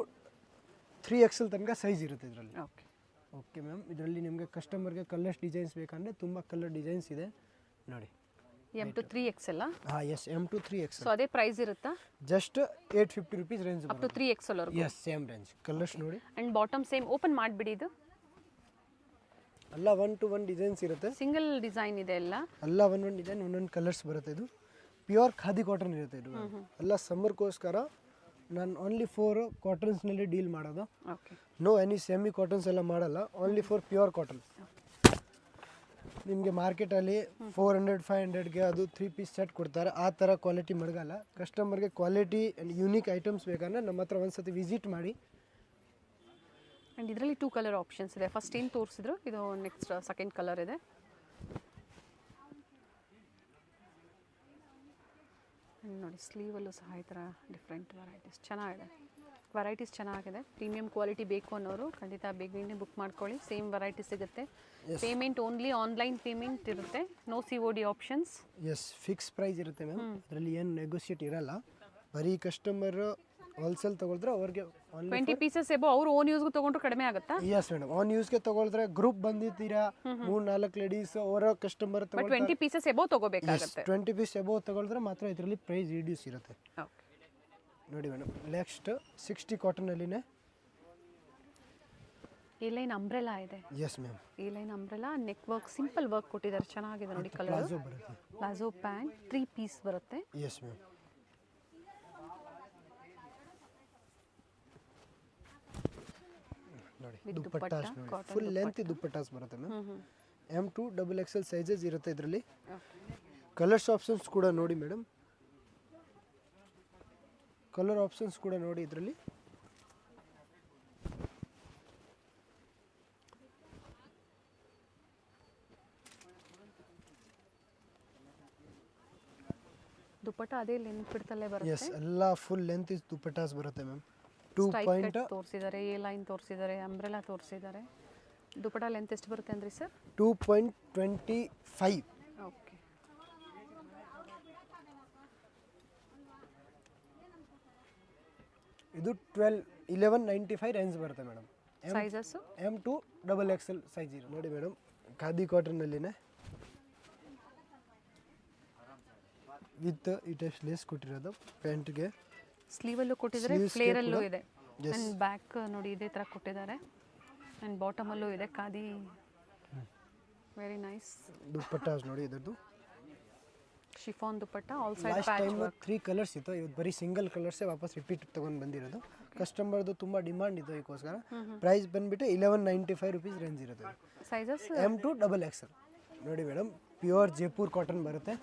[SPEAKER 2] 3XL ತನಕ ಸೈಜ್ ಇರುತ್ತೆ ಇದರಲ್ಲಿ.
[SPEAKER 1] Okay
[SPEAKER 2] okay ma'am. ಇದರಲ್ಲಿ ನಿಮಗೆ ಕಸ್ಟಮರ್ಗೆ ಕಲರ್ಸ್ ಡಿಸೈನ್ಸ್ ಬೇಕಂದರೆ ತುಂಬ ಕಲರ್ ಡಿಸೈನ್ಸ್ ಇದೆ ನೋಡಿ.
[SPEAKER 1] M2 3XL.
[SPEAKER 2] ಹಾಂ ಎಸ್, M2 3XL.
[SPEAKER 1] ಸೊ ಅದೇ ಪ್ರೈಸ್ ಇರುತ್ತಾ?
[SPEAKER 2] Just 850 rupees range.
[SPEAKER 1] Up to 3XL ವರೆಗೂ.
[SPEAKER 2] Yes, same range. ಕಲರ್ಸ್ ನೋಡಿ.
[SPEAKER 1] ಆ್ಯಂಡ್ ಬಾಟಮ್ ಸೇಮ್ ಓಪನ್ ಮಾಡಿಬಿಡಿ. ಇದು
[SPEAKER 2] ಎಲ್ಲ 1 to 1 ಡಿಸೈನ್ಸ್ ಇರುತ್ತೆ.
[SPEAKER 1] ಸಿಂಗಲ್ ಡಿಸೈನ್ ಇದೆ ಎಲ್ಲ.
[SPEAKER 2] ಎಲ್ಲ ಒಂದೊಂದು ಡಿಸೈನ್ ಒಂದೊಂದು ಕಲರ್ಸ್ ಬರುತ್ತೆ. ಇದು ಪ್ಯೂರ್ ಖಾದಿ ಕಾಟನ್ ಇರುತ್ತೆ. ಇದು ಎಲ್ಲ ಸಮ್ಮರ್ಗೋಸ್ಕರ ನಾನು ಓನ್ಲಿ 4 ಕಾಟನ್ಸ್ನಲ್ಲಿ ಡೀಲ್ ಮಾಡೋದು.
[SPEAKER 1] Okay.
[SPEAKER 2] No any semi cottons ಎಲ್ಲ ಮಾಡಲ್ಲ, ಓನ್ಲಿ ಫಾರ್ ಪ್ಯೂರ್ ಕಾಟನ್. ನಿಮಗೆ ಮಾರ್ಕೆಟಲ್ಲಿ 400-500ಗೆ ಅದು 3 ಪೀಸ್ ಸೆಟ್ ಕೊಡ್ತಾರೆ. ಆ ಥರ ಕ್ವಾಲಿಟಿ ಮಡಗಲ್ಲ. ಕಸ್ಟಮರ್ಗೆ ಕ್ವಾಲಿಟಿ ಆ್ಯಂಡ್ ಯೂನಿಕ್ ಐಟಮ್ಸ್ ಬೇಕಂದ್ರೆ ನಮ್ಮ ಹತ್ರ ಒಂದ್ಸತಿ ವಿಸಿಟ್ ಮಾಡಿ.
[SPEAKER 1] ಆ್ಯಂಡ್ ಇದರಲ್ಲಿ 2 ಕಲರ್ ಆಪ್ಷನ್ಸ್ ಇದೆ. ಫಸ್ಟ್ ಏನು ತೋರಿಸಿದ್ರು, ಇದು ನೆಕ್ಸ್ಟ್ ಸೆಕೆಂಡ್ ಕಲರ್ ಇದೆ. ನೋಡಿ ಸ್ಲೀವಲ್ಲೂ ಸಹ ಈ ಥರ ಡಿಫ್ರೆಂಟ್ ವೆರೈಟೀಸ್ ಚೆನ್ನಾಗಿದೆ. ವೆರೈಟೀಸ್ ಚೆನ್ನಾಗಿದೆ. ಪ್ರೀಮಿಯಂ ಕ್ವಾಲಿಟಿ ಬೇಕು ಅನ್ನೋರು ಖಂಡಿತ ಬೇಗನೆ ಬುಕ್ ಮಾಡ್ಕೊಳ್ಳಿ. ಸೇಮ್ ವೆರೈಟಿ ಸಿಗುತ್ತೆ. ಪೇಮೆಂಟ್ ಓನ್ಲಿ ಆನ್ಲೈನ್ ಪೇಮೆಂಟ್ ಇರುತ್ತೆ. No COD options.
[SPEAKER 2] Yes, fix price ಇರುತ್ತೆ ಮ್ಯಾಮ್. ಅದರಲ್ಲಿ ಏನು ನೆಗೋಷಿಯೇಟ್ ಇರಲ್ಲ. ಬರೀ ಕಸ್ಟಮರ್ ಹೋಲ್ಸೇಲ್ ತಗೊಳಿದ್ರೆ ಅವ್ರಿಗೆ
[SPEAKER 1] 20 ಪೀಸಸ್ ಎಬೋ ಅವ್ರು ಓನ್ ಯೂಸ್ಗೂ ತೊಗೊಂಡ್ರು ಕಡಿಮೆ ಆಗುತ್ತಾ?
[SPEAKER 2] Yes madam. ಆನ್ ಯೂಸ್ಗೆ ತಗೊಳಿದ್ರೆ ಗ್ರೂಪ್ ಬಂದಿದ್ದೀರಾ 3-4 ಲೇಡೀಸ್ ಅವರ ಕಸ್ಟಮರ್
[SPEAKER 1] ಬಟ್ 20 ಪೀಸಸ್ ಎಬೋ ತಗೋಬೇಕಾಗುತ್ತೆ.
[SPEAKER 2] 20 ಪೀಸ್ ಎಬೋ ತಗೊಳಿದ್ರೆ ಮಾತ್ರ ಇದರಲ್ಲಿ ಪ್ರೈಸ್ ರಿಡ್ಯೂಸ್ ಇರುತ್ತೆ.
[SPEAKER 1] ಓಕೆ
[SPEAKER 2] ನೋಡಿ ಮೇಡಮ್. ನೆಕ್ಸ್ಟ್ 60 ಕಾಟನಲ್ಲಿನೇ
[SPEAKER 1] ಈ ಲೈನ್ ಅಂಬ್ರೆಲಾ ಇದೆ.
[SPEAKER 2] Yes ma'am.
[SPEAKER 1] ಈ line umbrella neck work simple work ಕೊಟ್ಟಿದ್ದಾರೆ, ಚೆನ್ನಾಗಿದೆ ನೋಡಿ. ಕಲರ್
[SPEAKER 2] ಪ್ಲಾಜೋ ಬರುತ್ತೆ.
[SPEAKER 1] ಪ್ಲಾಜೋ ಪ್ಯಾಂಟ್ 3 ಪೀಸ್ ಬರುತ್ತೆ.
[SPEAKER 2] Yes ma'am. ನೋಡಿ ದುಪ್ಪಟ್ಟಾಸ್ ನೋಡಿ, ಫುಲ್ ಲೆಂತ್ ದುಪ್ಪಟ್ಟಾಸ್ ಬರುತ್ತೆ ಮ್ಯಾಮ್. M2 XXL ಸೈಜಸ್ ಇರುತ್ತೆ ಇದರಲ್ಲಿ. ಕಲರ್ಸ್ ಆಪ್ಷನ್ಸ್ ಕೂಡ ನೋಡಿ ಮೇಡಮ್. ಕಲರ್ ಆಪ್ಷನ್ಸ್ ಕೂಡ ನೋಡಿ ಇದರಲ್ಲಿ.
[SPEAKER 1] ದುಪ್ಪಟ್ಟ ಅದೇ ಲೆಂತ್ ಬಿಡ್ತಲ್ಲೇ ಬರುತ್ತೆ.
[SPEAKER 2] ಎಸ್, ಎಲ್ಲ ಫುಲ್ ಲೆಂತ್ ಇಸ್ ದುಪ್ಪಟ್ಟಾಸ್ ಬರುತ್ತೆ ಮ್ಯಾಮ್. 2
[SPEAKER 1] ತೋರಿಸಿದ್ದಾರೆ, ಎ ಲೈನ್ ತೋರಿಸಿದ್ದಾರೆ, ಅಂಬ್ರೆಲಾ ತೋರಿಸಿದ್ದಾರೆ. ದುಪ್ಪಟ್ಟ ಲೆಂತ್ ಎಷ್ಟು ಬರುತ್ತೆ ಅಂದ್ರಿ ಸರ್?
[SPEAKER 2] 2.25.
[SPEAKER 1] ಓಕೆ.
[SPEAKER 2] ಇದು 1195 ರೇಂಜ್ ಬರುತ್ತೆ madam.
[SPEAKER 1] Sizes
[SPEAKER 2] M2 XXL size ಇರೋ ನೋಡಿ ಮೇಡಮ್. ಖಾದಿ ಕಾಟನ್ನಲ್ಲಿನೇ ವಿತ್ ಈ ಟೈಪ್ ಲೇಸ್ ಕೊಟ್ಟಿರೋದು. ಪ್ಯಾಂಟ್ಗೆ
[SPEAKER 1] ಸ್ಲೀವಲ್ಲೂ ಕೊಟ್ಟಿದ್ದಾರೆ, ಫ್ಲೇರಲ್ಲೂ ಇದೆ. ಆ್ಯಂಡ್ ಬ್ಯಾಕ್ ನೋಡಿ ಇದೇ ಥರ ಕೊಟ್ಟಿದ್ದಾರೆ. ಆ್ಯಂಡ್ ಬಾಟಮಲ್ಲೂ ಇದೆ ಖಾದಿ. Very nice.
[SPEAKER 2] ದುಪ್ಪಟ್ಟಾಸ್ ನೋಡಿ ಇದರದ್ದು.
[SPEAKER 1] Chiffon dupatta all side
[SPEAKER 2] last
[SPEAKER 1] patch
[SPEAKER 2] time
[SPEAKER 1] work.
[SPEAKER 2] 3 colours ಇತ್ತು. ಇವತ್ತು ಬರೀ ಸಿಂಗಲ್ ಕಲರ್ಸೇ ವಾಪಸ್ ರಿಪೀಟ್ ತೊಗೊಂಡು ಬಂದಿರೋದು. ಕಸ್ಟಮರ್ದು ತುಂಬ ಡಿಮಾಂಡ್ ಇತ್ತು ಇದಕ್ಕೋಸ್ಕರ. ಪ್ರೈಸ್ ಬಂದುಬಿಟ್ಟು 1195 rupees ರೇಂಜ್ ಇರುತ್ತೆ.
[SPEAKER 1] ಸೈಜಸ್
[SPEAKER 2] M2 XXL ನೋಡಿ ಮೇಡಮ್. ಪ್ಯೂರ್ ಜೈಪುರ್ ಕಾಟನ್ ಬರುತ್ತೆ.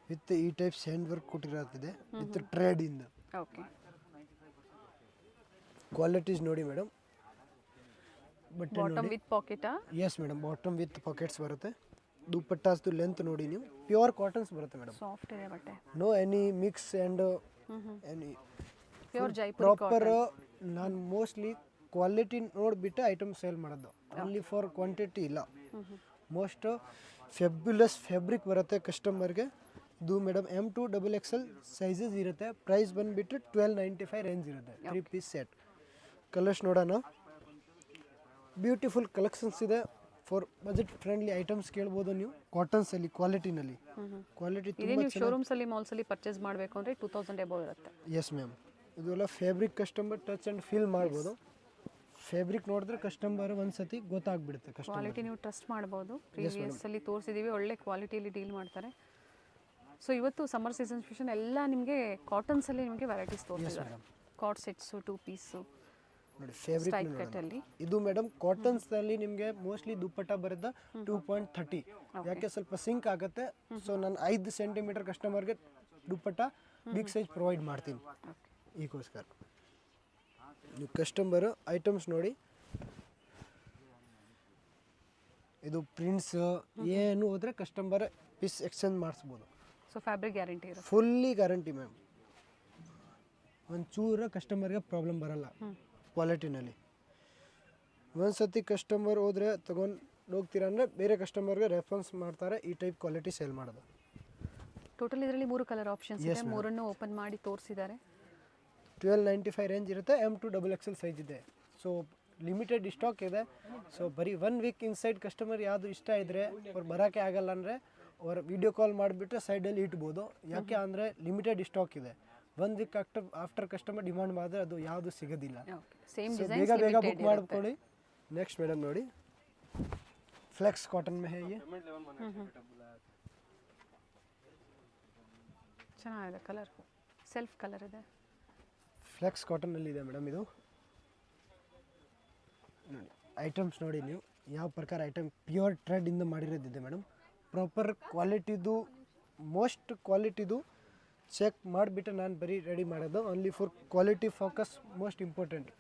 [SPEAKER 2] ವಿತ್ ಈ ಟೈಪ್ ಹ್ಯಾಂಡ್ ವರ್ಕ್ ಕೊಟ್ಟಿರೋದಿದೆ ವಿತ್ ಟ್ರೇಡ್ ಇಂದ.
[SPEAKER 1] ಓಕೆ.
[SPEAKER 2] ಕ್ವಾಲಿಟೀಸ್ ನೋಡಿ ಮೇಡಮ್. ಬಟ್
[SPEAKER 1] ಬಾಟಮ್ ವಿತ್ ಪಾಕೆಟಾ?
[SPEAKER 2] Yes madam, bottom with pockets ಬರುತ್ತೆ. ದುಪ್ಪಟ್ಟಾಸ್ದು ಲೆಂತ್ ನೋಡಿ ನೀವು. ಪ್ಯೂರ್ ಕಾಟನ್ಸ್ ಬರುತ್ತೆ ಮೇಡಮ್.
[SPEAKER 1] ಸಾಫ್ಟ್ ಇದೆ ಬಟ್ಟೆ.
[SPEAKER 2] No any mix and any
[SPEAKER 1] pure Jaipur
[SPEAKER 2] proper. ನಾನು ಮೋಸ್ಟ್ಲಿ ಕ್ವಾಲಿಟಿ ನೋಡಿಬಿಟ್ಟು ಐಟಮ್ ಸೇಲ್ ಮಾಡೋದು, ಓನ್ಲಿ ಫಾರ್ ಕ್ವಾಂಟಿಟಿ ಇಲ್ಲ. ಮೋಸ್ಟ್ ಫೆಬ್ಯುಲಸ್ ಫ್ಯಾಬ್ರಿಕ್ ಬರುತ್ತೆ ಕಸ್ಟಮರ್ಗೆ. ಇದು ಮೇಡಮ್ M2 XXL ಸೈಜಸ್ ಇರುತ್ತೆ. ಪ್ರೈಸ್ ಬಂದುಬಿಟ್ಟು 1295 ರೇಂಜ್ ಇರುತ್ತೆ. 3 ಪೀಸ್ ಸೆಟ್. ಕಲರ್ಸ್ ನೋಡೋಣ. ಬ್ಯೂಟಿಫುಲ್ ಕಲೆಕ್ಷನ್ಸ್ ಇದೆ. ಫಾರ್ ಬಜೆಟ್ ಫ್ರೆಂಡ್ಲಿ ಐಟಮ್ಸ್ ಕೇಳ್ಬೋದು ನೀವು. ಕಾಟನ್ಸಲ್ಲಿ ಕ್ವಾಲಿಟಿನಲ್ಲಿ ಕ್ವಾಲಿಟಿ
[SPEAKER 1] ಇದೇ ನೀವು ಶೋರೂಮ್ಸಲ್ಲಿ ಮಾಲ್ಸಲ್ಲಿ ಪರ್ಚೇಸ್ ಮಾಡಬೇಕು ಅಂದರೆ 2000 ಎಬೋ ಇರುತ್ತೆ.
[SPEAKER 2] Yes ma'am. ಇದೆಲ್ಲ fabric customer touch and feel ಮಾಡ್ಬೋದು. ಫ್ಯಾಬ್ರಿಕ್ ನೋಡಿದ್ರೆ ಕಸ್ಟಮರ್ ಒಂದ್ಸತಿ ಗೊತ್ತಾಗ್ಬಿಡುತ್ತೆ ಕಸ್ಟಮರ್.
[SPEAKER 1] ಕ್ವಾಲಿಟಿ ನೀವು ಟ್ರಸ್ಟ್ ಮಾಡ್ಬೋದು. ಪ್ರೀವಿಯಸ್ಸಲ್ಲಿ ತೋರಿಸಿದ್ದೀವಿ, ಒಳ್ಳೆ ಕ್ವಾಲಿಟಿಯಲ್ಲಿ ಡೀಲ್ ಮಾಡ್ತಾರೆ. ಸೊ ಇವತ್ತು ಸಮ್ಮರ್ ಸೀಸನ್ ಸ್ಪೆಷಲ್ ಎಲ್ಲ ನಿಮಗೆ ಕಾಟನ್ಸಲ್ಲಿ ನಿಮಗೆ ವೆರೈಟೀಸ್ ತೋರಿಸಿದ್ದಾರೆ. ಕಾಟ್ ಸೆಟ್ಸು, 2 ಪೀಸು
[SPEAKER 2] ನೋಡಿ ಫ್ಯಾಬ್ರಿಕ್
[SPEAKER 1] ಕಟ್ಟಲ್ಲಿ.
[SPEAKER 2] ಇದು ಮೇಡಮ್ ಕಾಟನ್ಸ್ನಲ್ಲಿ ನಿಮಗೆ ಮೋಸ್ಟ್ಲಿ ದುಪ್ಪಟ್ಟ ಬರೋದು 2.30. ಯಾಕೆ ಸ್ವಲ್ಪ ಸಿಂಕ್ ಆಗುತ್ತೆ. ಸೊ ನಾನು 5 ಸೆಂಟಿಮೀಟರ್ ಕಸ್ಟಮರ್ಗೆ ದುಪ್ಪಟ್ಟ ಬಿಗ್ ಸೈಜ್ ಪ್ರೊವೈಡ್ ಮಾಡ್ತೀನಿ. ಈಗೋಸ್ಕರ ನೀವು ಕಸ್ಟಮರ್ ಐಟಮ್ಸ್ ನೋಡಿ, ಇದು ಪ್ರಿಂಟ್ಸ್ ಏನು ಹೋದರೆ ಕಸ್ಟಮರ್ ಪೀಸ್ ಎಕ್ಸ್ಚೇಂಜ್ ಮಾಡಿಸ್ಬೋದು.
[SPEAKER 1] ಸೊ ಫ್ಯಾಬ್ರಿಕ್ ಗ್ಯಾರಂಟಿ ಇರುತ್ತೆ,
[SPEAKER 2] ಫುಲ್ಲಿ ಗ್ಯಾರಂಟಿ ಮ್ಯಾಮ್. ಒಂಚೂರ ಕಸ್ಟಮರ್ಗೆ ಪ್ರಾಬ್ಲಮ್ ಬರಲ್ಲ ಕ್ವಾಲಿಟಿನಲ್ಲಿ. ಒಂದ್ಸತಿ ಕಸ್ಟಮರ್ ಹೋದರೆ ತೊಗೊಂಡು ಹೋಗ್ತೀರಾ ಅಂದರೆ ಬೇರೆ ಕಸ್ಟಮರ್ಗೆ ರೆಫರೆನ್ಸ್ ಮಾಡ್ತಾರೆ ಈ ಟೈಪ್ ಕ್ವಾಲಿಟಿ ಸೇಲ್ ಮಾಡೋದು.
[SPEAKER 1] ಟೋಟಲ್ ಇದರಲ್ಲಿ 3 ಕಲರ್ ಆಪ್ಷನ್ಸ್ ಇದೆ, 3 ಓಪನ್ ಮಾಡಿ ತೋರಿಸಿದ್ದಾರೆ.
[SPEAKER 2] 1295 ರೇಂಜ್ ಇರುತ್ತೆ. M2 XXL ಸೈಜ್ ಇದೆ. ಸೊ ಲಿಮಿಟೆಡ್ ಸ್ಟಾಕ್ ಇದೆ. ಸೊ ಬರೀ 1 ವೀಕ್ ಇನ್ಸೈಡ್ ಕಸ್ಟಮರ್ ಯಾವುದು ಇಷ್ಟ ಇದ್ದರೆ ಅವ್ರು ಬರೋಕ್ಕೆ ಆಗಲ್ಲ ಅಂದರೆ ಅವ್ರು ವಿಡಿಯೋ ಕಾಲ್ ಮಾಡಿಬಿಟ್ಟು ಸೈಡಲ್ಲಿ ಇಟ್ಬೋದು. ಯಾಕೆ ಅಂದರೆ ಲಿಮಿಟೆಡ್ ಸ್ಟಾಕ್ ಇದೆ. 1 ವೀಕ್ ಆಫ್ಟರ್ ಕಸ್ಟಮರ್ ಡಿಮಾಂಡ್ ಮಾಡಿದ್ರೆ ಅದು ಯಾವುದು ಸಿಗೋದಿಲ್ಲ.
[SPEAKER 1] ಸೇಮ್
[SPEAKER 2] So, ಬೇಗ ಬೇಗ ಬುಕ್ ಮಾಡ್ಕೊಳ್ಳಿ. ನೆಕ್ಸ್ಟ್ ಮೇಡಮ್ ನೋಡಿ, ಫ್ಲೆಕ್ಸ್ ಕಾಟನ್ ಮೇ ಹೇ.
[SPEAKER 1] ಚೆನ್ನಾಗಿದೆ ಕಲರ್, ಸೆಲ್ಫ್ ಕಲರ್ ಇದೆ.
[SPEAKER 2] ಫ್ಲೆಕ್ಸ್ ಕಾಟನಲ್ಲಿ ಇದೆ ಮೇಡಮ್ ಇದು. ನೋಡಿ ಐಟಮ್ಸ್ ನೋಡಿ ನೀವು ಯಾವ ಪ್ರಕಾರ ಐಟಮ್ ಪ್ಯೂರ್ ಥ್ರೆಡ್ಡಿಂದ ಮಾಡಿರೋದಿದೆ ಮೇಡಮ್. ಪ್ರಾಪರ್ ಕ್ವಾಲಿಟಿದು, ಮೋಸ್ಟ್ ಕ್ವಾಲಿಟಿದು ಚೆಕ್ ಮಾಡಿಬಿಟ್ಟು ನಾನು ಬರೀ ರೆಡಿ ಮಾಡೋದು. Only for quality focus most important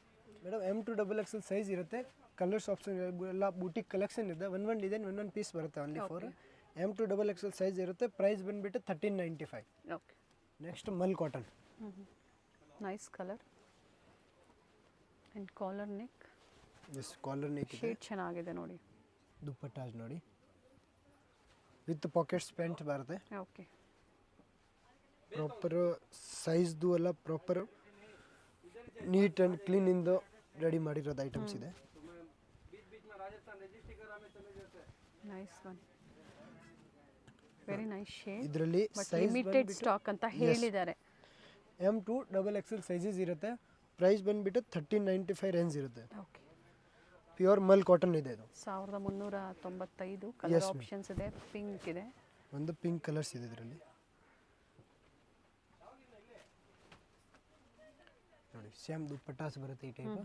[SPEAKER 2] madam. M2 XXL size ಇರುತ್ತೆ. ಕಲರ್ಸ್ ಆಪ್ಷನ್ ಎಲ್ಲ ಬೂಟಿಕ್ ಕಲೆಕ್ಷನ್ ಇದೆ. ಒಂದೊಂದು ಡಿಸೈನ್ ಒಂದೊಂದು ಪೀಸ್ ಬರುತ್ತೆ. Only for M2 XXL size ಇರುತ್ತೆ. ಪ್ರೈಸ್ ಬಂದುಬಿಟ್ಟು 1395.
[SPEAKER 1] Okay.
[SPEAKER 2] Next mul cotton.
[SPEAKER 1] Nice colour and collar neck.
[SPEAKER 2] Yes, collar neck ಇದೆ.
[SPEAKER 1] Shade ಚೆನ್ನಾಗಿದೆ ನೋಡಿ.
[SPEAKER 2] ದುಪ್ಪಟ್ಟಾಜ್ ನೋಡಿ, ವಿತ್ ಪಾಕೆಟ್ಸ್ ಪ್ಯಾಂಟ್ ಬರುತ್ತೆ.
[SPEAKER 1] ಓಕೆ.
[SPEAKER 2] ಪ್ರಾಪರ್ ಸೈಜ್ದು ಎಲ್ಲ ಪ್ರಾಪರ್ ನೀಟ್ ಆ್ಯಂಡ್ ಕ್ಲೀನಿಂದ ರೆಡಿ ಮಾಡಿರೋದು ಐಟಮ್ಸ್ ಇದೆ.
[SPEAKER 1] Nice one, very nice shade.
[SPEAKER 2] ಇದರಲ್ಲಿ
[SPEAKER 1] ಲಿಮಿಟೆಡ್ ಸ್ಟಾಕ್ ಅಂತ ಹೇಳಿದ್ದಾರೆ.
[SPEAKER 2] M2 XXL ಸೈಜಸ್ ಇರುತ್ತೆ. ಪ್ರೈಸ್ ಬಂದುಬಿಟ್ಟು 1395 ರೇಂಜ್ ಇರುತ್ತೆ.
[SPEAKER 1] ಓಕೆ.
[SPEAKER 2] ಪ್ಯೂರ್ ಮಲ್ ಕಾಟನ್ ಇದೆ ಇದು.
[SPEAKER 1] 1395 ಕಲರ್ ಆಪ್ಷನ್ಸ್ ಇದೆ. ಪಿಂಕ್ ಇದೆ,
[SPEAKER 2] ಒಂದು ಪಿಂಕ್ ಕಲರ್ಸ್ ಇದೆ ಇದರಲ್ಲಿ ನೋಡಿ. ಸೇಮ್ ದುಪ್ಪಟ್ಟಾಸ್ ಬರುತ್ತೆ ಈ ಟೈಪ್.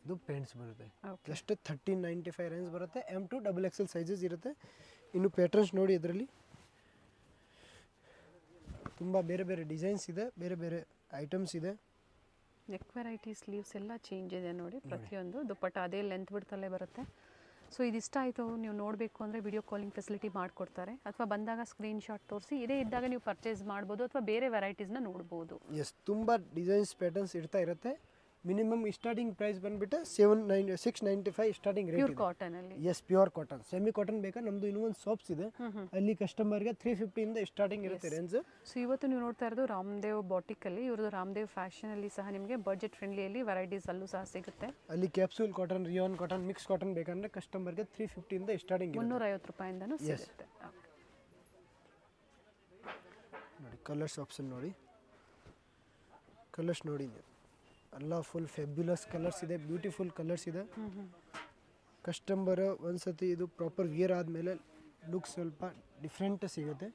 [SPEAKER 2] ಇದು ಪ್ಯಾಂಟ್ಸ್ ಬರುತ್ತೆ. ಜಸ್ಟ್ 1395 ರೇಂಜ್ ಬರುತ್ತೆ. M2 XXL ಸೈಜಸ್ ಇರುತ್ತೆ. ಇನ್ನು ಪ್ಯಾಟರ್ನ್ಸ್ ನೋಡಿ, ಇದರಲ್ಲಿ ತುಂಬ ಬೇರೆ ಬೇರೆ ಡಿಸೈನ್ಸ್ ಇದೆ, ಬೇರೆ ಬೇರೆ ಐಟಮ್ಸ್ ಇದೆ.
[SPEAKER 1] ನೆಕ್ ವೆರೈಟಿ, ಸ್ಲೀವ್ಸ್ ಎಲ್ಲ ಚೇಂಜ್ ಇದೆ ನೋಡಿ. ಪ್ರತಿಯೊಂದು ದುಪ್ಪಟ್ಟ ಅದೇ ಲೆಂತ್ ಬಿಡ್ತಲ್ಲೇ ಬರುತ್ತೆ. ಸೊ ಇದಿಷ್ಟ ಆಯಿತು, ನೀವು ನೋಡಬೇಕು ಅಂದರೆ ವಿಡಿಯೋ ಕಾಲಿಂಗ್ ಫೆಸಿಲಿಟಿ ಮಾಡಿಕೊಡ್ತಾರೆ. ಅಥವಾ ಬಂದಾಗ ಸ್ಕ್ರೀನ್ಶಾಟ್ ತೋರಿಸಿ, ಇದೇ ಇದ್ದಾಗ ನೀವು ಪರ್ಚೇಸ್ ಮಾಡ್ಬೋದು ಅಥವಾ ಬೇರೆ ವೆರೈಟೀಸ್ನ ನೋಡ್ಬೋದು.
[SPEAKER 2] ಎಸ್, ತುಂಬ ಡಿಸೈನ್ಸ್ ಪ್ಯಾಟರ್ನ್ಸ್ ಇರ್ತಾ ಇರುತ್ತೆ. ಮಿನಿಮಮ್ ಸ್ಟಾರ್ಟಿಂಗ್ ಪ್ರೈಸ್ ಬಂದುಬಿಟ್ಟು 695 ಸ್ಟಾರ್ಟಿಂಗ್ ರೇಟ್.
[SPEAKER 1] ಪ್ಯೂರ್ ಕಾಟನಲ್ಲಿ.
[SPEAKER 2] Yes, pure cotton. Semi cotton ಬೇಕಾ, ನಮ್ಮದು ಇನ್ನೂ ಒಂದು ಶಾಪ್ಸ್ ಇದೆ, ಅಲ್ಲಿ ಕಸ್ಟಮರ್ಗೆ 350 ಸ್ಟಾರ್ಟಿಂಗ್ ಇರುತ್ತೆ ರೇಂಜ್.
[SPEAKER 1] ಸೊ ಇವತ್ತು ನೀವು ನೋಡ್ತಾ ಇರೋದು ರಾಮದೇವ್ ಬಾಟಿಕಲ್ಲಿ. ಇವ್ರದ್ದು ರಾಮದೇವ್ ಫ್ಯಾಷನಲ್ಲಿ ಸಹ ನಿಮಗೆ ಬಜೆಟ್ ಫ್ರೆಂಡ್ಲಿಯಲ್ಲಿ ವೆರೈಟೀಸ್ ಅಲ್ಲೂ ಸಹ ಸಿಗುತ್ತೆ.
[SPEAKER 2] ಅಲ್ಲಿ capsule cotton, rayon cotton, mix cotton ಬೇಕಂದ್ರೆ ಕಸ್ಟಮರ್ಗೆ 350 ಸ್ಟಾರ್ಟಿಂಗ್.
[SPEAKER 1] 350 ರೂಪಾಯಿಂದನೂ ಸಿಗುತ್ತೆ.
[SPEAKER 2] ನೋಡಿ ಕಲರ್ಸ್ ಆಪ್ಷನ್ ನೋಡಿ, ಕಲರ್ಸ್ ನೋಡಿ ನೀವು ಎಲ್ಲ ಫುಲ್ ಫ್ಯಾಬ್ಯುಲಸ್ ಕಲರ್ಸ್ ಇದೆ, ಬ್ಯೂಟಿಫುಲ್ ಕಲರ್ಸ್ ಇದೆ. ಕಸ್ಟಮರ್ ಒಂದ್ಸತಿ ಇದು ಪ್ರಾಪರ್ ವಿಯರ್ ಆದಮೇಲೆ ಲುಕ್ ಸ್ವಲ್ಪ ಡಿಫ್ರೆಂಟ್ ಸಿಗುತ್ತೆ.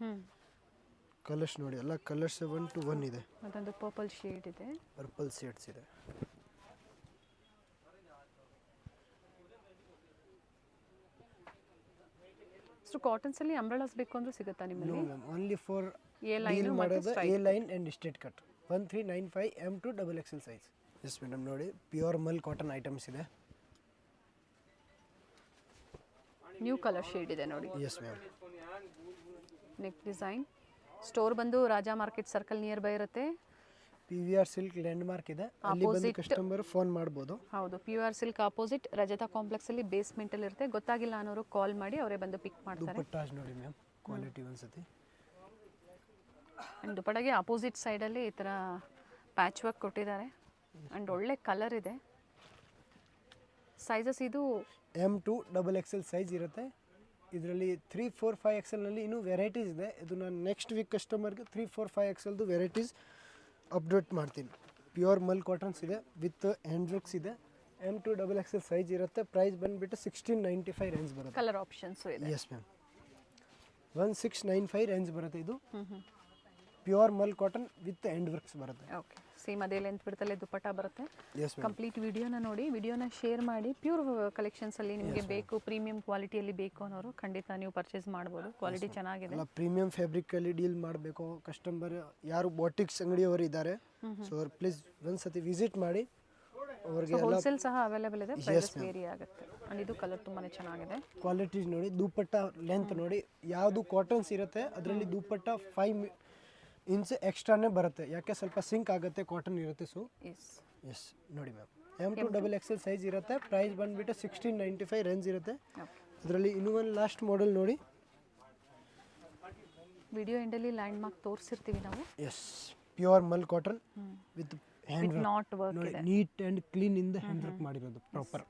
[SPEAKER 2] ಕಲರ್ಸ್ ನೋಡಿ, ಎಲ್ಲ ಕಲರ್ಸ್ 1 to 1 ಇದೆ.
[SPEAKER 1] ಅದೊಂದು ಪರ್ಪಲ್ ಶೇಡ್ ಇದೆ,
[SPEAKER 2] ಪರ್ಪಲ್ ಶೇಡ್ಸ್ ಇದೆ.
[SPEAKER 1] ಸೊ ಕಾಟನ್ಸಲ್ಲಿ ಅಂಬ್ರೆಲಾಸ್ ಬೇಕು ಅಂದ್ರೂ ಸಿಗುತ್ತಾ ನಿಮ್ಮಲ್ಲಿ?
[SPEAKER 2] ಓನ್ಲಿ ಫಾರ್
[SPEAKER 1] ಎ ಲೈನ್
[SPEAKER 2] ಮಾಡೋದು A line and straight cut. 1395 M2 XXL size. Yes madam ನೋಡಿ, ಪ್ಯೂರ್ ಮಲ್ ಕಾಟನ್ ಐಟಮ್ಸ್ ಇದೆ.
[SPEAKER 1] ನ್ಯೂ ಕಲರ್ ಶೇಡ್ ಇದೆ ನೋಡಿ.
[SPEAKER 2] Yes ma'am.
[SPEAKER 1] Neck design. Store ಬಂದು Raja market circle near by ಇರುತ್ತೆ.
[SPEAKER 2] PVR ಸಿಲ್ಕ್ ಲ್ಯಾಂಡ್ ಮಾರ್ಕ್ ಇದೆ, ಅಲ್ಲಿ ಬಂದು ಕಸ್ಟಮರ್ ಫೋನ್ ಮಾಡ್ಬೋದು.
[SPEAKER 1] ಹೌದು, PVR silk opposite Rajata complex ಅಲ್ಲಿ ಬೇಸ್ಮೆಂಟ್ ಅಲ್ಲಿ ಇರುತ್ತೆ. ಗೊತ್ತಾಗಿಲ್ಲ ಅನ್ನೋರು ಕಾಲ್ ಮಾಡಿ ಅವರೇ ಬಂದು ಪಿಕ್ ಮಾಡ್ತಾರೆ.
[SPEAKER 2] ದುಪ್ಪಟ್ಟಾಸ್ ನೋಡಿ ಮ್ಯಾಮ್, ಕ್ವಾಲಿಟಿ ಒಂದ್ಸತಿ.
[SPEAKER 1] ಆ್ಯಂಡ್ ದುಪ್ಪಟ್ಟಾಗೆ ಆಪೋಸಿಟ್ ಸೈಡಲ್ಲಿ ಈ ಥರ ಪ್ಯಾಚ್ ವರ್ಕ್ ಕೊಟ್ಟಿದ್ದಾರೆ. ಆ್ಯಂಡ್ ಒಳ್ಳೆ ಕಲರ್ ಇದೆ. ಸೈಜಸ್ ಇದು
[SPEAKER 2] M2 XXL ಸೈಜ್ ಇರುತ್ತೆ. ಇದರಲ್ಲಿ 3, 4, 5 XLನಲ್ಲಿ ಇನ್ನೂ ವೆರೈಟೀಸ್ ಇದೆ. ಇದು ನಾನು ನೆಕ್ಸ್ಟ್ ವೀಕ್ ಕಸ್ಟಮರ್ಗೆ 3, 4, 5 XLದು ವೆರೈಟೀಸ್ ಅಪ್ಡೇಟ್ ಮಾಡ್ತೀನಿ. ಪ್ಯೂರ್ ಮಲ್ ಕಾಟನ್ಸ್ ಇದೆ, ವಿತ್ ಹ್ಯಾಂಡ್ ವರ್ಕ್ಸ್ ಇದೆ. M2 XXL ಸೈಜ್ ಇರುತ್ತೆ. ಪ್ರೈಸ್ ಬಂದುಬಿಟ್ಟು 1695 ರೇಂಜ್ ಬರುತ್ತೆ.
[SPEAKER 1] ಕಲರ್ ಆಪ್ಷನ್ಸು ಇದೆ.
[SPEAKER 2] ಎಸ್ ಮ್ಯಾಮ್, 1695 ರೇಂಜ್ ಬರುತ್ತೆ. ಇದು
[SPEAKER 1] ಹ್ಞೂ
[SPEAKER 2] pure mul cotton with hand works ಬರುತ್ತೆ.
[SPEAKER 1] ಓಕೆ, ಸೇಮ್ ಅದೇ ಲೆಂತ್ ಬಿಡ್ತಲ್ಲೇ ದುಪ್ಪಟ್ಟ ಬರುತ್ತೆ.
[SPEAKER 2] ಎಸ್ ಮ್ಯಾಮ್,
[SPEAKER 1] ಕಂಪ್ಲೀಟ್ ವಿಡಿಯೋನ ನೋಡಿ, ವಿಡಿಯೋನ ಶೇರ್ ಮಾಡಿ. ಪ್ಯೂರ್ ಕಲೆಕ್ಷನ್ಸಲ್ಲಿ ನಿಮಗೆ ಬೇಕು, ಪ್ರೀಮಿಯಂ ಕ್ವಾಲಿಟಿಯಲ್ಲಿ ಬೇಕು ಅನ್ನೋರು ಖಂಡಿತ ನೀವು ಪರ್ಚೇಸ್ ಮಾಡ್ಬೋದು. ಕ್ವಾಲಿಟಿ ಚೆನ್ನಾಗಿದೆ.
[SPEAKER 2] ಎಲ್ಲ ಪ್ರೀಮಿಯಂ ಫ್ಯಾಬ್ರಿಕಲ್ಲಿ ಡೀಲ್ ಮಾಡಬೇಕು ಕಸ್ಟಮರ್ ಯಾರು ಬಾಟಿಕ್ಸ್ ಅಂಗಡಿಯವರು ಇದ್ದಾರೆ, ಸೊ ಅವ್ರು ಪ್ಲೀಸ್ ಒಂದ್ಸತಿ ವಿಸಿಟ್ ಮಾಡಿ. ಅವ್ರಿಗೆ
[SPEAKER 1] ಹೋಲ್ಸೇಲ್ ಸಹ ಅವೈಲೇಬಲ್ ಇದೆ, ಪ್ರೈಸಸ್ ವೇರಿ ಆಗುತ್ತೆ. ಆ್ಯಂಡ್ ಇದು ಕಲರ್ ತುಂಬಾ ಚೆನ್ನಾಗಿದೆ.
[SPEAKER 2] ಕ್ವಾಲಿಟಿ ನೋಡಿ, ದುಪ್ಪಟ್ಟ ಲೆಂತ್ ನೋಡಿ, ಯಾವುದು ಕಾಟನ್ಸ್ ಇರುತ್ತೆ ಅದರಲ್ಲಿ ದುಪ್ಪಟ್ಟ 5 ಇಂಚ್ ಎಕ್ಸ್ಟ್ರಾನೇ ಬರುತ್ತೆ. ಯಾಕೆ ಸ್ವಲ್ಪ ಸಿಂಕ್ ಆಗುತ್ತೆ, ಕಾಟನ್ ಇರುತ್ತೆ. ಸೊ ಎಸ್ ನೋಡಿ ಮ್ಯಾಮ್, M2 XXL ಸೈಜ್ ಇರುತ್ತೆ. ಪ್ರೈಸ್ ಬಂದುಬಿಟ್ಟು 1695 ರೇಂಜ್ ಇರುತ್ತೆ. ಅದರಲ್ಲಿ ಇನ್ನೂ ಒಂದು ಲಾಸ್ಟ್ ಮಾಡೆಲ್ ನೋಡಿ.
[SPEAKER 1] ವಿಡಿಯೋ ಎಂಡಲ್ಲಿ ಲ್ಯಾಂಡ್ ಮಾರ್ಕ್ ತೋರಿಸಿರ್ತೀವಿ ನಾವು.
[SPEAKER 2] Yes, pure mul cotton with hand
[SPEAKER 1] knot work
[SPEAKER 2] ನೋಡಿ,
[SPEAKER 1] ಇದೆ.
[SPEAKER 2] ನೀಟ್ ಆ್ಯಂಡ್ ಕ್ಲೀನ್ ಇಂದ ಹ್ಯಾಂಡ್ ವರ್ಕ್ ಮಾಡಿರೋದು ಪ್ರಾಪರ್.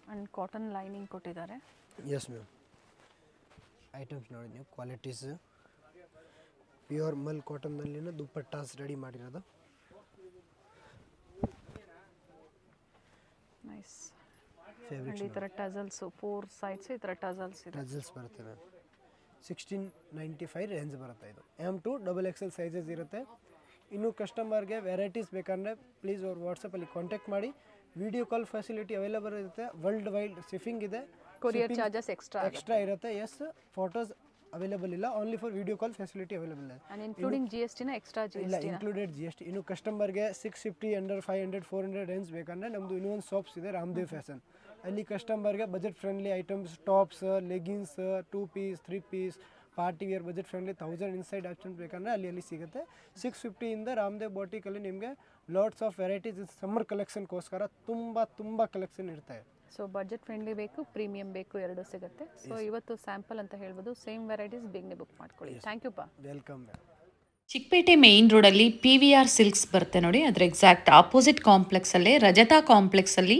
[SPEAKER 1] ಆ್ಯಂಡ್ ಕಾಟನ್ ಲೈನಿಂಗ್ ಕೊಟ್ಟಿದ್ದಾರೆ.
[SPEAKER 2] ಎಸ್ ಮ್ಯಾಮ್, ಐಟಮ್ಸ್ ನೋಡಿ ನೀವು, ಕ್ವಾಲಿಟೀಸ್ ಪ್ಯೂರ್ ಮಲ್ ಕಾಟನ್ನಲ್ಲಿನ ದುಪ್ಪಟ್ಟಾಸ್ ರೆಡಿ ಮಾಡಿರೋದು.
[SPEAKER 1] ನೈಸ್.
[SPEAKER 2] ಫೇಬ್ರಿಕ್ಸ್
[SPEAKER 1] ಈ ಥರ ಟಜಲ್ಸು 4 ಸೈಡ್ಸ್ ಈ ಥರ ಟಜಲ್ಸ್ ಇದೆ.
[SPEAKER 2] ಟಜಲ್ಸ್ ಬರುತ್ತೆ ಮ್ಯಾಮ್. 1695 ರೇಂಜ್ ಬರುತ್ತೆ. ಇದು M2 XXL ಸೈಜಸ್ ಇರುತ್ತೆ. ಇನ್ನು ಕಸ್ಟಮರ್ಗೆ ವೆರೈಟೀಸ್ ಬೇಕಂದರೆ ಪ್ಲೀಸ್ ಅವ್ರು ವಾಟ್ಸಪ್ಪಲ್ಲಿ ಕಾಂಟ್ಯಾಕ್ಟ್ ಮಾಡಿ. ವಿಡಿಯೋ ಕಾಲ್ ಫೆಸಿಲಿಟಿ ಅವೈಲೇಬಲ್ ಇರುತ್ತೆ. ವರ್ಲ್ಡ್ ವೈಡ್ ಶಿಪ್ಪಿಂಗ್ ಇದೆ.
[SPEAKER 1] ಕೊರಿಯರ್ ಚಾರ್ಜಸ್ ಎಕ್ಸ್ಟ್ರಾ
[SPEAKER 2] ಇರುತ್ತೆ. ಎಸ್, ಫೋಟೋಸ್ ಅವೈಲೇಬಲ್ ಇಲ್ಲ, only for video call facility available ಇದೆ.
[SPEAKER 1] ಆ್ಯಂಡ್ ಇನ್ಕ್ಲೂಡಿಂಗ್ GST ಎಕ್ಸ್ಟ್ರಾ
[SPEAKER 2] ಇಲ್ಲ,
[SPEAKER 1] GST
[SPEAKER 2] ಇನ್ಕ್ಲೂಡೆಡ್ GST. ಇನ್ನು ಕಸ್ಟಮರ್ಗೆ 650 ಅಂಡರ್ 500 400 ರೇಂಜ್ ಬೇಕಂದರೆ ನಮ್ಮದು ಇನ್ನೂ ಒಂದು ಶಾಪ್ಸ್ ಇದೆ, ರಾಮದೇವ್ ಫ್ಯಾಷನ್. ಅಲ್ಲಿ ಕಸ್ಟಮರ್ಗೆ budget friendly items, tops, leggings, 2 piece 3 piece, party wear budget friendly 1000 inside options ಬೇಕಂದರೆ ಅಲ್ಲಿ ಸಿಗುತ್ತೆ. 650 ಇಂದ ರಾಮದೇವ್ ಬಾಟಿಕಲ್ಲಿ ನಿಮಗೆ ಲಾಟ್ಸ್ ಆಫ್ ವೆರೈಟೀಸ್ ಸಮ್ಮರ್ ಕಲೆಕ್ಷನ್ಗೋಸ್ಕರ ತುಂಬ ಕಲೆಕ್ಷನ್ ಇರ್ತದೆ.
[SPEAKER 1] ಸೊ ಬಜೆಟ್ ಫ್ರೆಂಡ್ಲಿ ಬೇಕು, ಪ್ರೀಮಿಯಂ ಬೇಕು, ಎರಡೂ ಸಿಗುತ್ತೆ. ಸೊ ಇವತ್ತು ಸ್ಯಾಂಪಲ್ ಅಂತ ಹೇಳ್ಬೋದು. ಸೇಮ್ ವೆರೈಟೀಸ್ ಬೇಗನೆ ಬುಕ್ ಮಾಡ್ಕೊಳ್ಳಿ. ಥ್ಯಾಂಕ್ ಯು ಪಾ.
[SPEAKER 2] Welcome ma'am.
[SPEAKER 3] ಚಿಕ್ಕಪೇಟೆ ಮೇನ್ ರೋಡಲ್ಲಿ PVR ಸಿಲ್ಕ್ಸ್ ಬರುತ್ತೆ ನೋಡಿ, ಅದರ exact opposite ಕಾಂಪ್ಲೆಕ್ಸಲ್ಲೇ Rajata ಕಾಂಪ್ಲೆಕ್ಸಲ್ಲಿ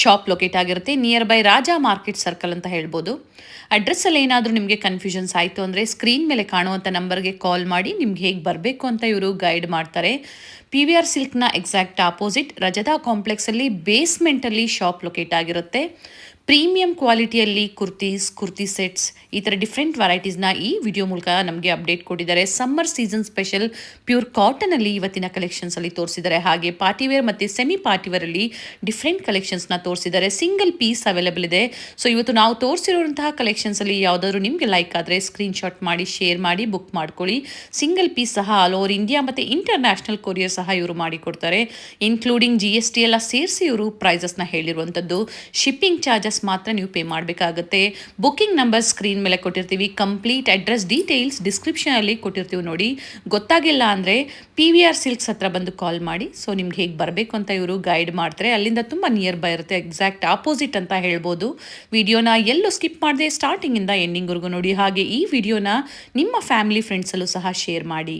[SPEAKER 3] shop locate ಆಗಿರುತ್ತೆ. Near by Raja market circle ಅಂತ ಹೇಳ್ಬೋದು. ಅಡ್ರೆಸ್ಸಲ್ಲಿ ಏನಾದರೂ ನಿಮಗೆ ಕನ್ಫ್ಯೂಷನ್ಸ್ ಆಯಿತು ಅಂದರೆ ಸ್ಕ್ರೀನ್ ಮೇಲೆ ಕಾಣುವಂಥ ನಂಬರ್ಗೆ ಕಾಲ್ ಮಾಡಿ ನಿಮ್ಗೆ ಹೇಗೆ ಬರಬೇಕು ಅಂತ ಇವರು ಗೈಡ್ ಮಾಡ್ತಾರೆ. PVR ಸಿಲ್ಕ್ನ ಎಕ್ಸಾಕ್ಟ್ ಆಪೋಸಿಟ್ ರಜತಾ ಕಾಂಪ್ಲೆಕ್ಸಲ್ಲಿ ಬೇಸ್ಮೆಂಟಲ್ಲಿ ಶಾಪ್ ಲೊಕೇಟ್ ಆಗಿರುತ್ತೆ. ಪ್ರೀಮಿಯಂ ಕ್ವಾಲಿಟಿಯಲ್ಲಿ ಕುರ್ತಿ ಸೆಟ್ಸ್, ಈ ಥರ ಡಿಫ್ರೆಂಟ್ ವೆರೈಟೀಸ್ನ ಈ ವಿಡಿಯೋ ಮೂಲಕ ನಮಗೆ ಅಪ್ಡೇಟ್ ಕೊಟ್ಟಿದ್ದಾರೆ. ಸಮ್ಮರ್ ಸೀಸನ್ ಸ್ಪೆಷಲ್ ಪ್ಯೂರ್ ಕಾಟನಲ್ಲಿ ಇವತ್ತಿನ ಕಲೆಕ್ಷನ್ಸಲ್ಲಿ ತೋರಿಸಿದ್ದಾರೆ. ಹಾಗೆ ಪಾರ್ಟಿವೇರ್ ಮತ್ತು ಸೆಮಿ ಪಾರ್ಟಿವೇರಲ್ಲಿ ಡಿಫ್ರೆಂಟ್ ಕಲೆಕ್ಷನ್ಸ್ನ ತೋರಿಸಿದ್ದಾರೆ. ಸಿಂಗಲ್ ಪೀಸ್ ಅವೈಲೇಬಲ್ ಇದೆ. ಸೊ ಇವತ್ತು ನಾವು ತೋರಿಸಿರುವಂತಹ ಕಲೆಕ್ಷನ್ಸಲ್ಲಿ ಯಾವುದಾದ್ರೂ ನಿಮಗೆ ಲೈಕ್ ಆದರೆ ಸ್ಕ್ರೀನ್ಶಾಟ್ ಮಾಡಿ ಶೇರ್ ಮಾಡಿ ಬುಕ್ ಮಾಡ್ಕೊಳ್ಳಿ. ಸಿಂಗಲ್ ಪೀಸ್ ಸಹ ಆಲ್ ಓವರ್ ಇಂಡಿಯಾ ಮತ್ತು ಇಂಟರ್ನ್ಯಾಷನಲ್ ಕೊರಿಯರ್ ಸಹ ಇವರು ಮಾಡಿಕೊಡ್ತಾರೆ. ಇನ್ಕ್ಲೂಡಿಂಗ್ GST ಎಲ್ಲ ಸೇರಿಸಿ ಇವರು ಪ್ರೈಸಸ್ನ ಹೇಳಿರುವಂಥದ್ದು. ಶಿಪ್ಪಿಂಗ್ ಚಾರ್ಜಸ್ ಮಾತ್ರ ನೀವು ಪೇ ಮಾಡಬೇಕಾಗುತ್ತೆ. ಬುಕಿಂಗ್ ನಂಬರ್ ಸ್ಕ್ರೀನ್ ಮೇಲೆ ಕೊಟ್ಟಿರ್ತೀವಿ. ಕಂಪ್ಲೀಟ್ ಅಡ್ರೆಸ್ ಡೀಟೇಲ್ಸ್ ಡಿಸ್ಕ್ರಿಪ್ಷನಲ್ಲಿ ಕೊಟ್ಟಿರ್ತೀವಿ ನೋಡಿ. ಗೊತ್ತಾಗಿಲ್ಲ ಅಂದರೆ PVR ಸಿಲ್ಕ್ಸ್ ಹತ್ರ ಬಂದು ಕಾಲ್ ಮಾಡಿ. ಸೊ ನಿಮ್ಗೆ ಹೇಗೆ ಬರಬೇಕು ಅಂತ ಇವರು ಗೈಡ್ ಮಾಡ್ತಾರೆ. ಅಲ್ಲಿಂದ ತುಂಬ ನಿಯರ್ ಬೈ ಇರುತ್ತೆ, ಎಕ್ಸಾಕ್ಟ್ ಆಪೋಸಿಟ್ ಅಂತ ಹೇಳ್ಬೋದು. ವಿಡಿಯೋನ ಎಲ್ಲೂ ಸ್ಕಿಪ್ ಮಾಡದೆ ಸ್ಟಾರ್ಟಿಂಗಿಂದ ಎಂಡಿಂಗ್ವರೆಗೂ ನೋಡಿ. ಹಾಗೆ ಈ ವಿಡಿಯೋನ ನಿಮ್ಮ ಫ್ಯಾಮಿಲಿ ಫ್ರೆಂಡ್ಸಲ್ಲೂ ಸಹ ಶೇರ್ ಮಾಡಿ.